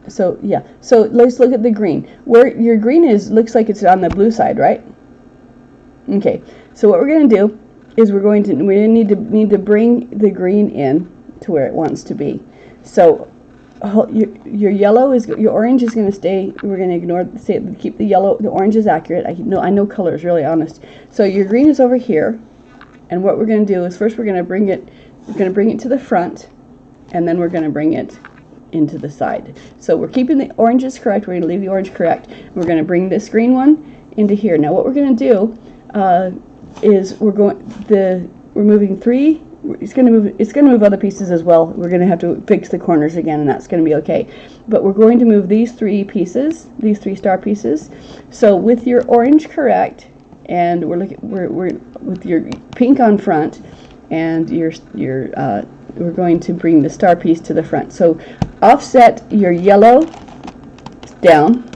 A: So yeah. So let's look at the green. Where your green is looks like it's on the blue side, right? Okay. So what we're going to do is we need to bring the green in to where it wants to be. So your yellow is, your orange is going to stay. We're going to ignore, keep the yellow. The orange is accurate. I know colors, really honest. So your green is over here, and what we're going to do is first we're going to bring it to the front, and then we're going to bring it into the side. So we're keeping the oranges correct. We're going to leave the orange correct. We're going to bring this green one into here. Now what we're going to do is we're moving three. It's going to move other pieces as well. We're going to have to fix the corners again, and that's going to be okay. But we're going to move these three pieces, these three star pieces. So with your orange correct, and we're with your pink on front, and we're going to bring the star piece to the front. So offset your yellow down,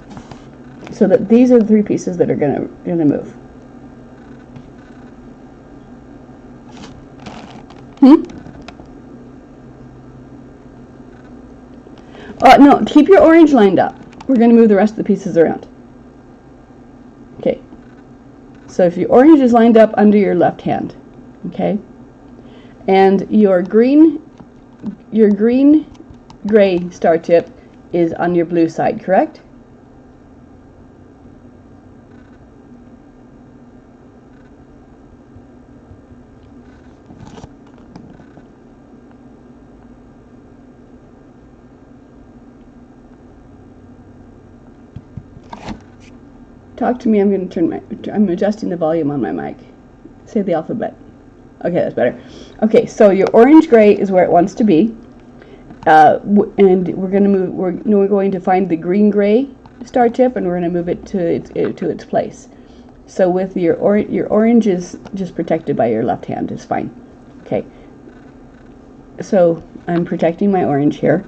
A: so that these are the three pieces that are going to move. No, keep your orange lined up. We're going to move the rest of the pieces around. Okay. So if your orange is lined up under your left hand, okay, and your green gray star tip is on your blue side, correct? Talk to me. I'm going to I'm adjusting the volume on my mic. Say the alphabet. Okay, that's better. Okay, so your orange gray is where it wants to be, and we're going to move. We're going to find the green gray star tip, and we're going to move it to its place. So with your orange is just protected by your left hand. It's fine. Okay. So I'm protecting my orange here.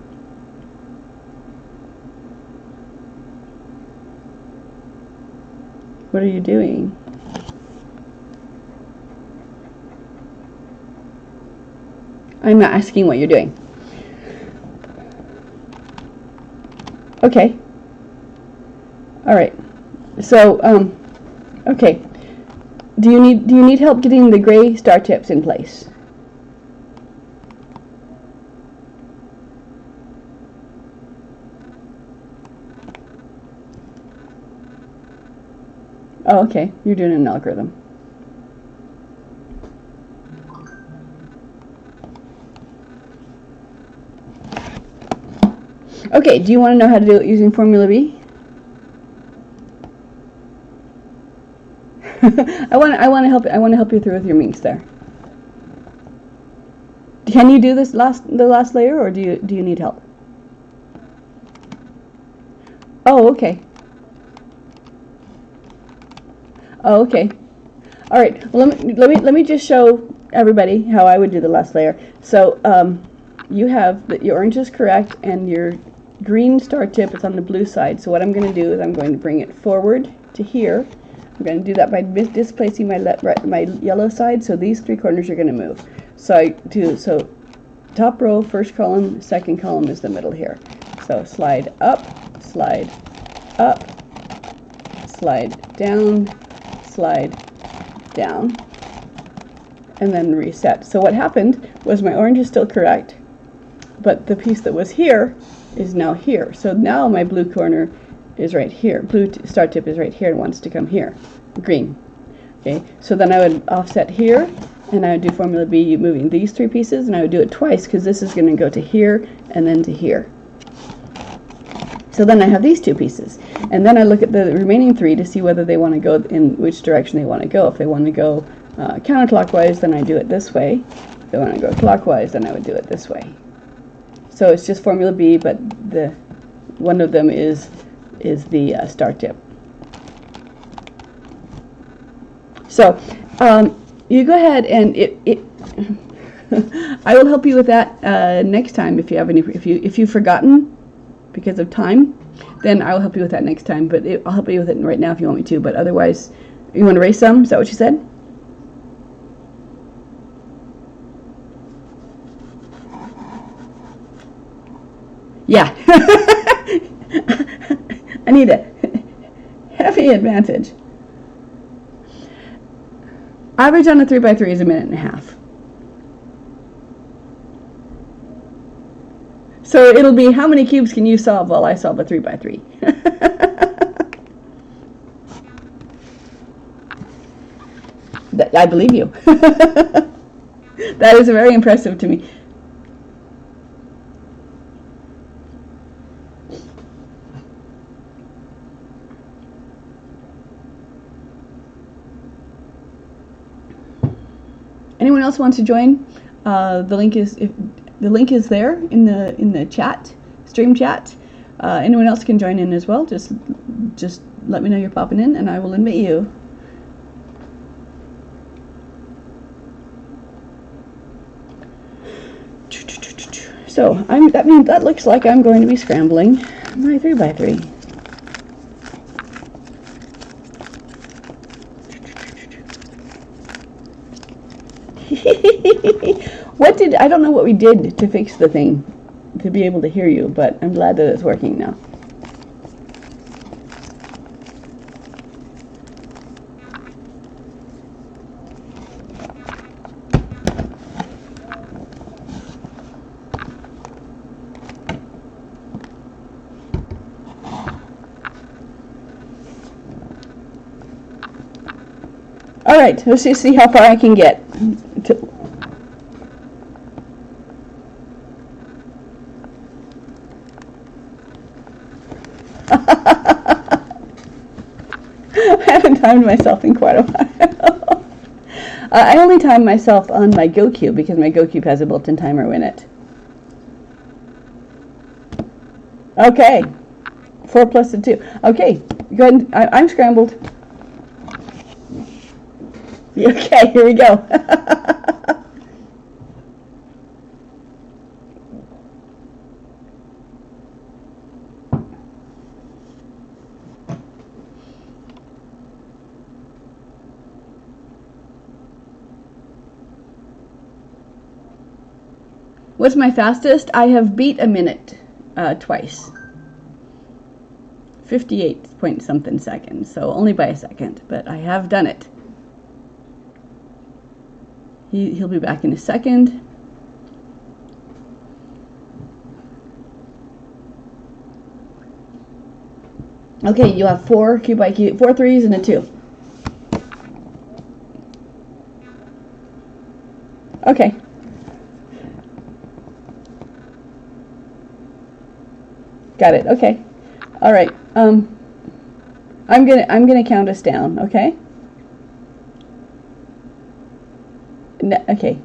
A: What are you doing? I'm not asking what you're doing. Okay. All right. So, okay. Do you need help getting the gray star tips in place? Oh, okay. You're doing an algorithm. Okay, do you want to know how to do it using Formula B? I want to help you through with your minks there. Can you do this the last layer, or do you need help? Oh, okay. Oh, okay. All right. Well, let me just show everybody how I would do the last layer. So you have your orange is correct, and your green star tip is on the blue side. So what I'm going to do is I'm going to bring it forward to here. I'm going to do that by displacing my yellow side. So these three corners are going to move. So top row, first column, second column is the middle here. So slide up, slide down, slide down, and then reset. So what happened was my orange is still correct, but the piece that was here is now here. So now my blue corner is right here. Blue star tip is right here and wants to come here. Green. Okay, so then I would offset here, and I would do Formula B moving these three pieces, and I would do it twice because this is going to go to here and then to here. So then I have these two pieces, and then I look at the remaining three to see whether they want to go in which direction they want to go. If they want to go counterclockwise, then I do it this way. If they want to go clockwise, then I would do it this way. So it's just Formula B, but one of them is the star tip. So you go ahead and I will help you with that next time if you have any. If you've forgotten because of time, then I will help you with that next time. But I'll help you with it right now if you want me to. But otherwise, you want to erase some? Is that what you said? Yeah. I need a heavy advantage. Average on a 3x3 is 1.5 minutes. So it'll be how many cubes can you solve while I solve a 3x3? I believe you. That is very impressive to me. Anyone else wants to join? The link is there in the chat, stream chat. Anyone else can join in as well. Just let me know you're popping in, and I will admit you. So that looks like I'm going to be scrambling my 3x3. I don't know what we did to fix the thing to be able to hear you, but I'm glad that it's working now. All right, let's just see how far I can get. I haven't timed myself in quite a while. I only time myself on my ABCube because my ABCube has a built-in timer in it. Okay, 4 plus the 2. Okay, go ahead. I'm scrambled. Okay, here we go. What's my fastest? I have beat a minute twice. 58 point something seconds, so only by a second, but I have done it. He'll be back in a second. Okay, you have 4 cube by cube, 4 threes and a 2. Okay. Got it. Okay. All right. I'm gonna count us down. Okay. Okay.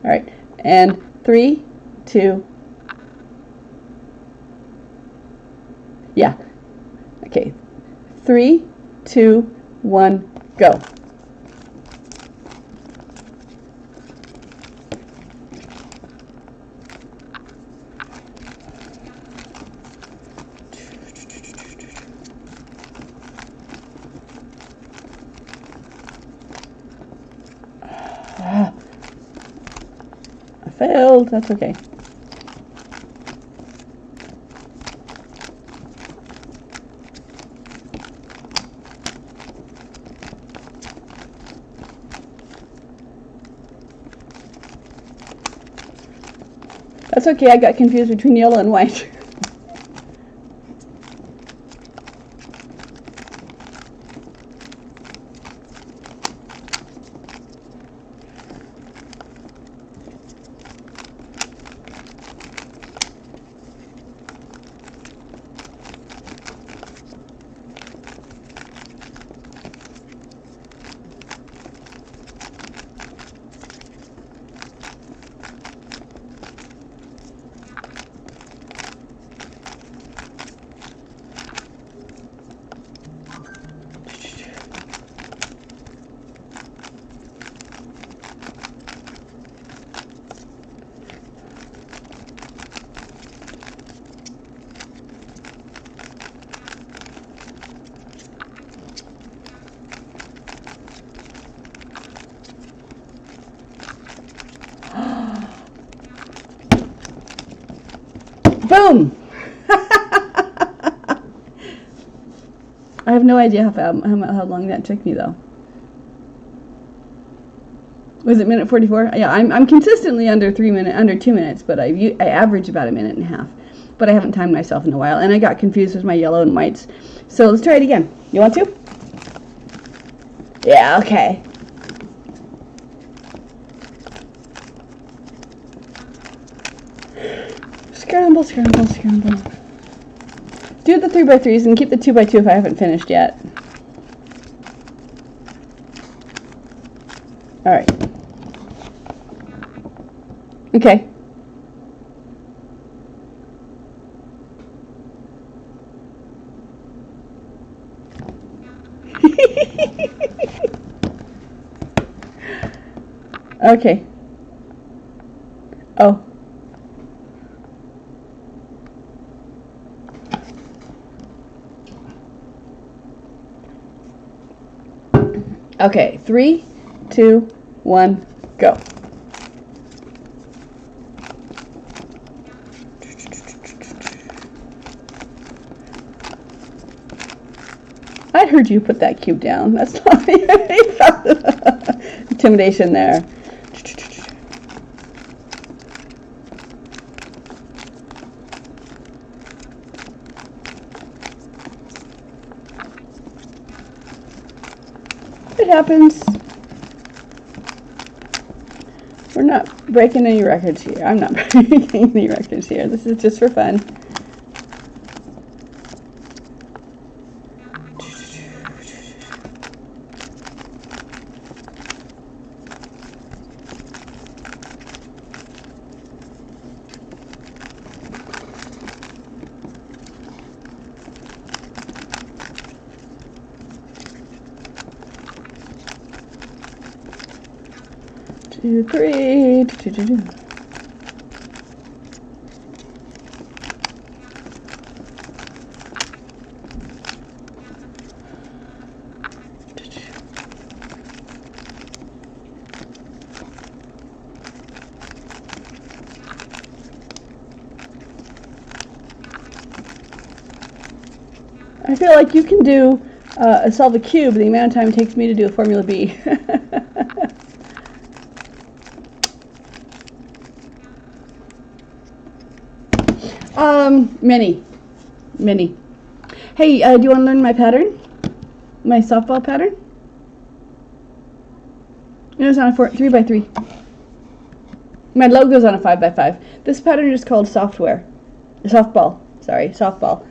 A: All right. And 3, 2. Yeah. Okay. 3, 2, 1, go. I failed. That's okay. That's okay. I got confused between yellow and white. Boom! I have no idea how long that took me, though. Was it minute 44? Yeah, I'm consistently under 2 minutes, but I average about a minute and a half. But I haven't timed myself in a while, and I got confused with my yellow and whites. So let's try it again. You want to? Yeah, okay. Scramble, scramble, scramble. Do the 3x3s and keep the 2x2 if I haven't finished yet. Alright. Okay. Okay. Oh. Okay, 3, 2, 1, go. I heard you put that cube down. That's not intimidation there. It happens. We're not breaking any records here. I'm not breaking any records here. This is just for fun. Two, three, two, two, two. I feel like you can do solve a cube the amount of time it takes me to do a Formula B. Many. Hey, do you want to learn my pattern? My softball pattern? It's on a 3x3. My logo's on a 5x5. This pattern is called softball. Sorry, softball.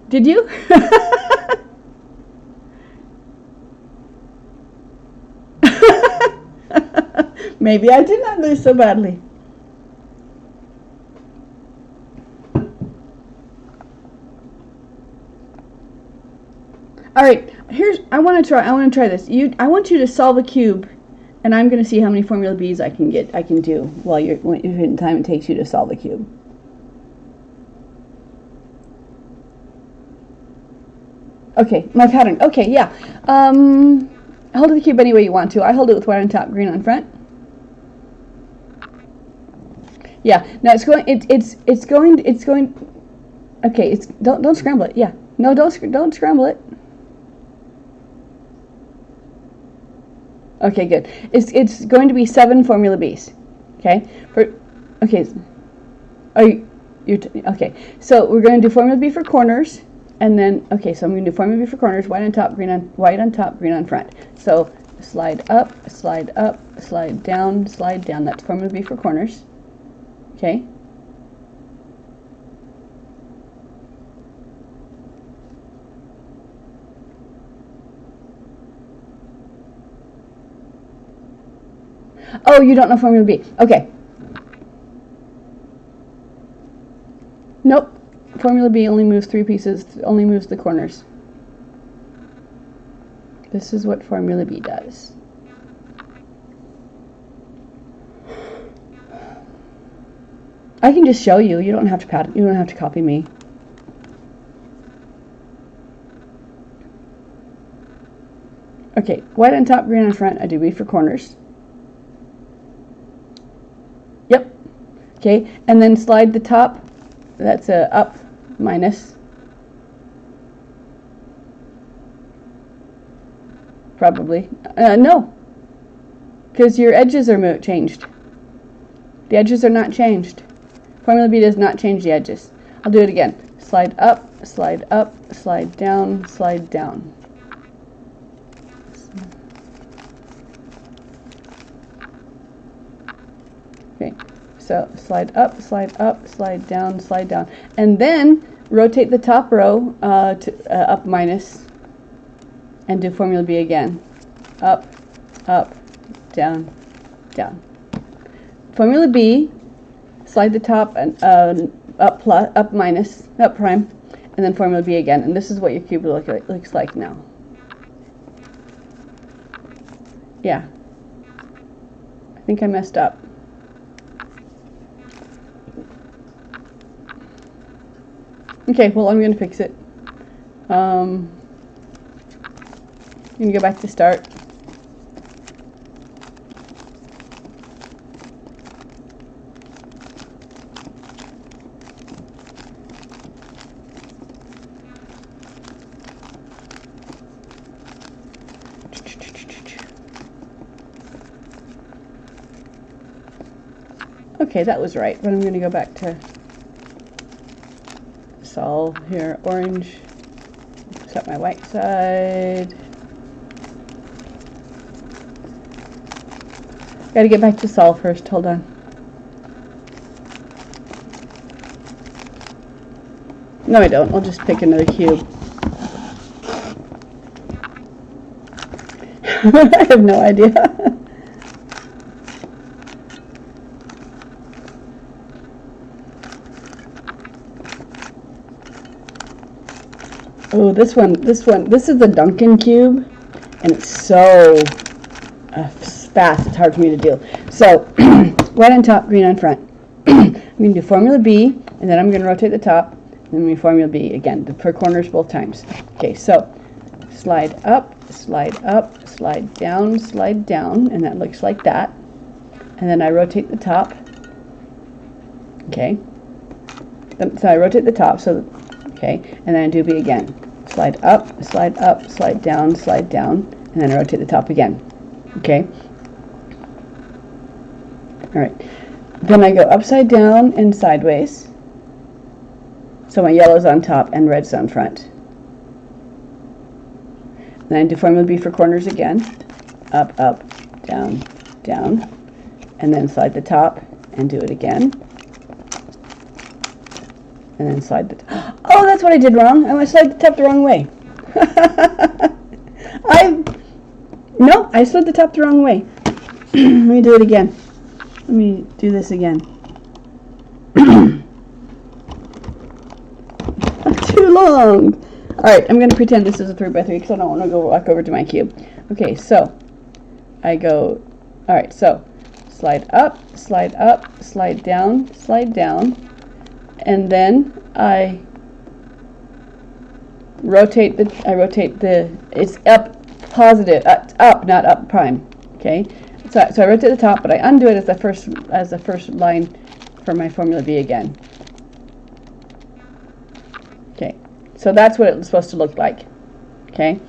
A: Did you? Maybe I did not lose so badly. All right, I want to try this. I want you to solve a cube, and I'm going to see how many Formula B's I can do while you're in time it takes you to solve a cube. Okay, my pattern. Okay, yeah. Hold the cube any way you want to. I hold it with white on top, green on front. Yeah. Now it's going. Okay. Don't scramble it. Yeah. No, don't scramble it. Okay, good. It's going to be 7 Formula B's. Okay. Okay. Okay. So we're going to do Formula B for corners, and then okay. So I'm going to do Formula B for corners, white on top, green on front. So slide up, slide down. That's Formula B for corners. Okay. Oh, you don't know Formula B. Okay. Nope. Formula B only moves 3 pieces, only moves the corners. This is what Formula B does. I can just show you. You don't have to you don't have to copy me. Okay, white on top, green on front. I do B for corners. Yep. Okay, and then slide the top. That's a up minus. Probably. No. Because your edges are changed. The edges are not changed. Formula B does not change the edges. I'll do it again. Slide up, slide down, slide down. Okay, so slide up, slide down, and then rotate the top row to up minus, and do Formula B again. Up, down, down. Formula B, slide the top and up minus, up prime, and then Formula B again. And this is what your cube looks like now. Yeah. I think I messed up. Okay, well, I'm going to fix it. I'm going to go back to start. Okay, that was right, but I'm going to go back to solve here. Orange, set my white side. Got to get back to solve first, hold on. No, I don't. I'll just pick another cube. I have no idea. Oh, this is the Duncan cube, and it's so fast, it's hard for me to do. So, white on top, green on front. I'm going to do Formula B, and then I'm going to rotate the top, and then we Formula B again, per corners both times. Okay, so slide up, slide down, and that looks like that. And then I rotate the top, Okay. So I rotate the top, so, okay, and then I do B again. Slide up, slide down, and then I rotate the top again. Okay. All right. Then I go upside down and sideways. So my yellow's on top and red's on front. Then I do Formula B for corners again. Up, down, and then slide the top and do it again. And then slide the top. Oh, that's what I did wrong. I slid the top the wrong way. I slid the top the wrong way. Let me do it again. Let me do this again. Too long. All right, I'm going to pretend this is a 3x3 because I don't want to go walk over to my cube. Okay, so I go, all right, so slide up, slide down, and then I rotate the, it's up positive, up, not up prime, okay? So I rotate the top, but I undo it as the first line for my Formula B again. Okay, so that's what it's supposed to look like. Okay,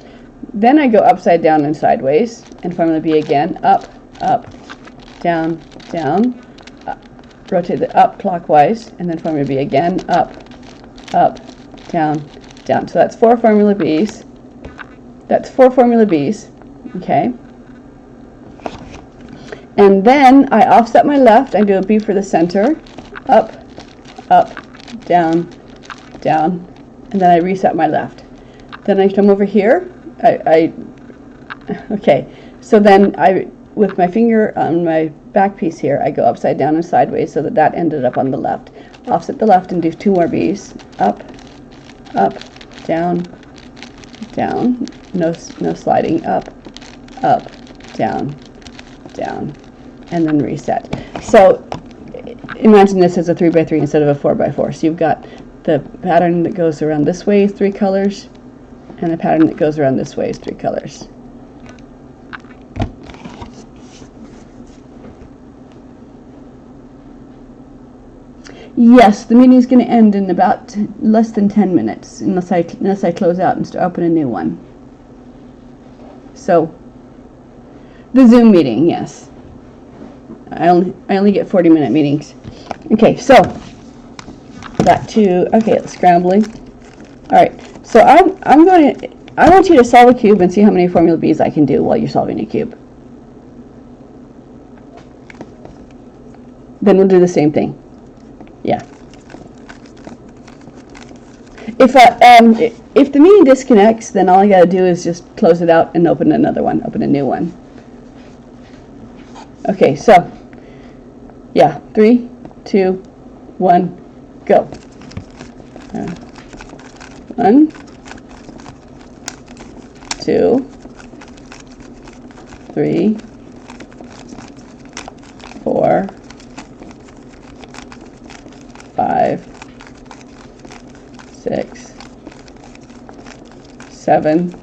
A: then I go upside down and sideways, and Formula B again, up, down, rotate the up clockwise, and then Formula B again, up, down. So that's 4 Formula Bs. Okay. And then I offset my left. I do a B for the center, up, down, and then I reset my left. Then I come over here. Okay. So then with my finger on my back piece here, I go upside down and sideways so that ended up on the left. Offset the left and do 2 more Bs. Up, down, no sliding, up, down, and then reset. So imagine this as a 3x3 instead of a 4x4. So you've got the pattern that goes around this way is 3 colors, and the pattern that goes around this way is 3 colors. Yes, the meeting is going to end in about less than 10 minutes, unless I close out and open a new one. So, the Zoom meeting, yes. I only get 40-minute meetings. Okay, so it's scrambling. All right, so I want you to solve a cube and see how many Formula Bs I can do while you're solving a cube. Then we'll do the same thing. Yeah. If the meeting disconnects, then all I gotta do is just close it out and open another one, open a new one. Okay, so yeah, 3, 2, 1, go. 1, 2, 3, 4, 5, 6, 7.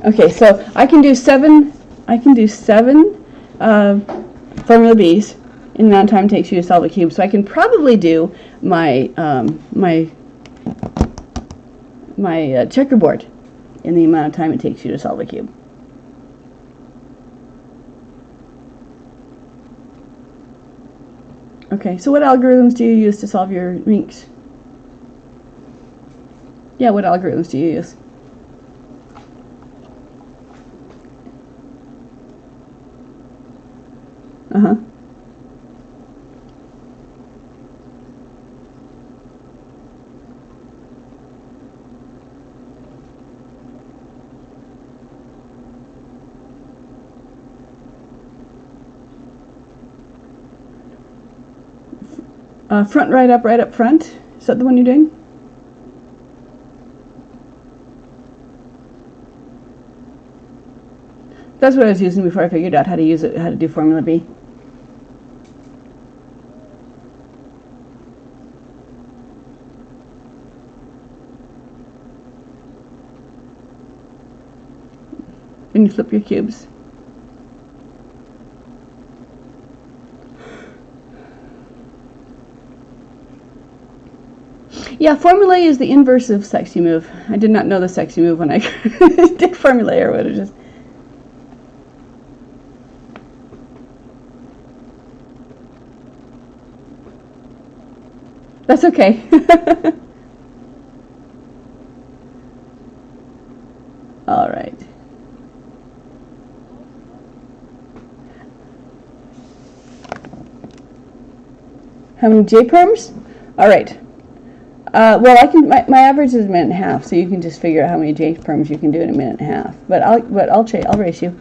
A: Okay, so I can do 7 Formula Bs in the amount of time it takes you to solve a cube. So I can probably do my checkerboard in the amount of time it takes you to solve a cube. Okay, so what algorithms do you use to solve your Minks? Yeah, what algorithms do you use? Uh-huh. Front, right up front. Is that the one you're doing? That's what I was using before I figured out how to use it, how to do Formula B. When you flip your cubes. Yeah, formulae is the inverse of sexy move. I did not know the sexy move when I did formulae, or would have just... That's okay. All right. How many J-perms? All right. Well, I can. My average is a minute and a half, so you can just figure out how many J-perms you can do in a minute and a half. But I'll race you.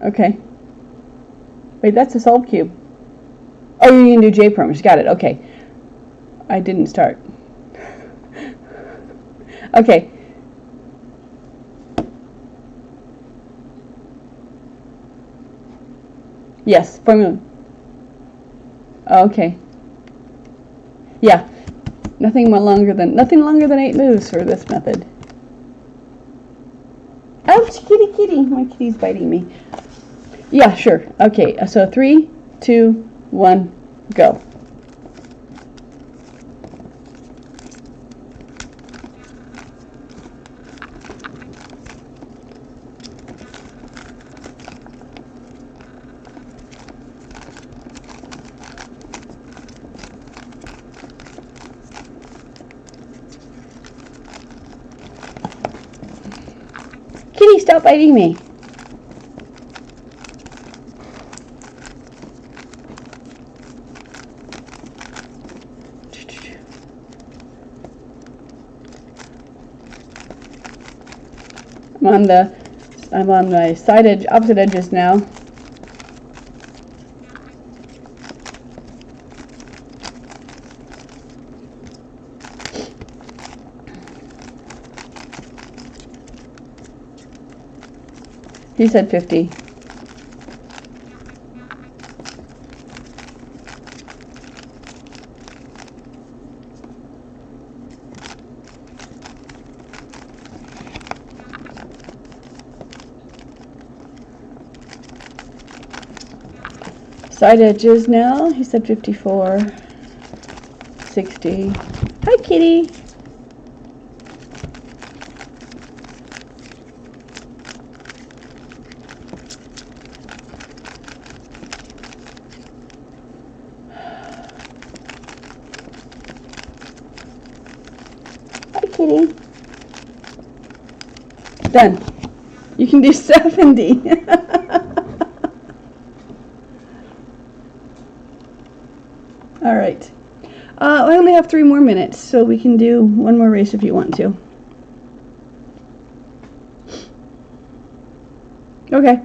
A: Okay. Wait, that's a solved cube. Oh, you're going to do J-perms. Got it. Okay. I didn't start. Okay. Yes, formula. Okay. Yeah. Nothing longer than 8 moves for this method. Ouch, kitty, kitty. My kitty's biting me. Yeah, sure. Okay, so 3, 2, 1, go. Kitty, stop biting me. I'm on my side edge, opposite edges now. He said 50. Side edges now. He said 54, 60. Hi, kitty. Hi, kitty. Done. You can do 70. All right. I only have 3 more minutes, so we can do one more race if you want to. Okay.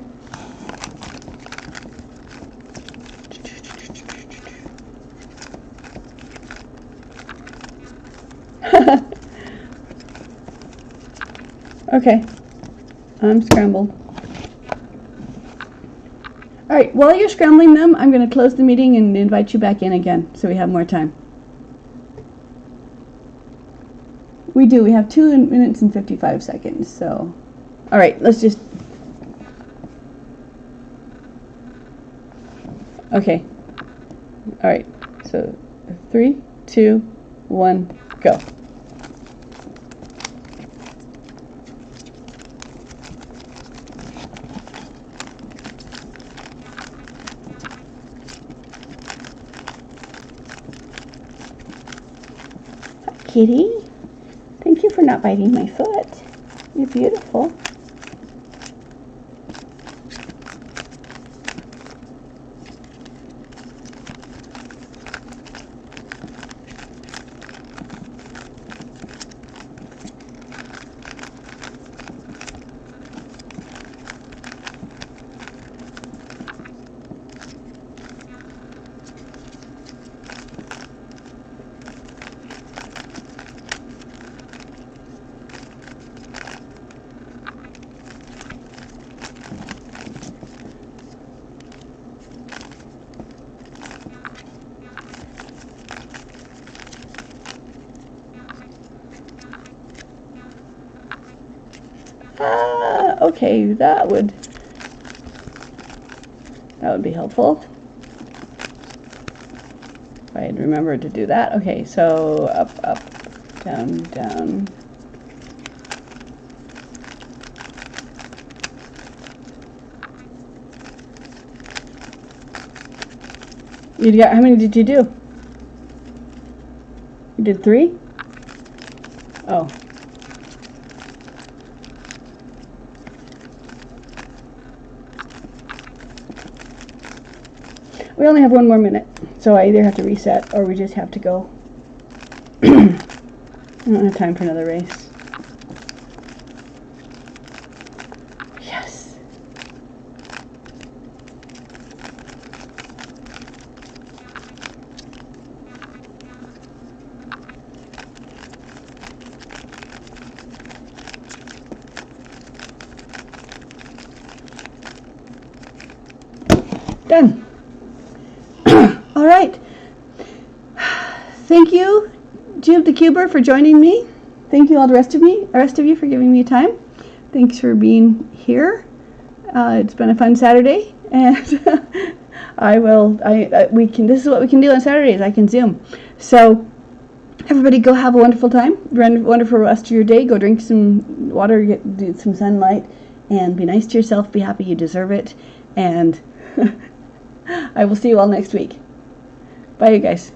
A: Okay. I'm scrambled. All right, while you're scrambling them, I'm going to close the meeting and invite you back in again so we have more time. We do. We have 2 minutes and 55 seconds. So, all right, let's just... Okay. All right, so 3, 2, 1, go. Kitty, thank you for not biting my foot. You're beautiful. Okay, that would be helpful. If I'd remember to do that. Okay, so up, up, down, down. You got, how many did you do? You did 3? Oh. We only have 1 more minute, so I either have to reset or we just have to go. I don't have time for another race. Yes. Done. All right. Thank you, Jube the Cuber, for joining me. Thank you all the rest of you for giving me time. Thanks for being here. It's been a fun Saturday, and this is what we can do on Saturdays. I can Zoom. So everybody go have a wonderful time. Wonderful rest of your day. Go drink some water, get some sunlight, and be nice to yourself. Be happy, you deserve it. And I will see you all next week. Bye, you guys.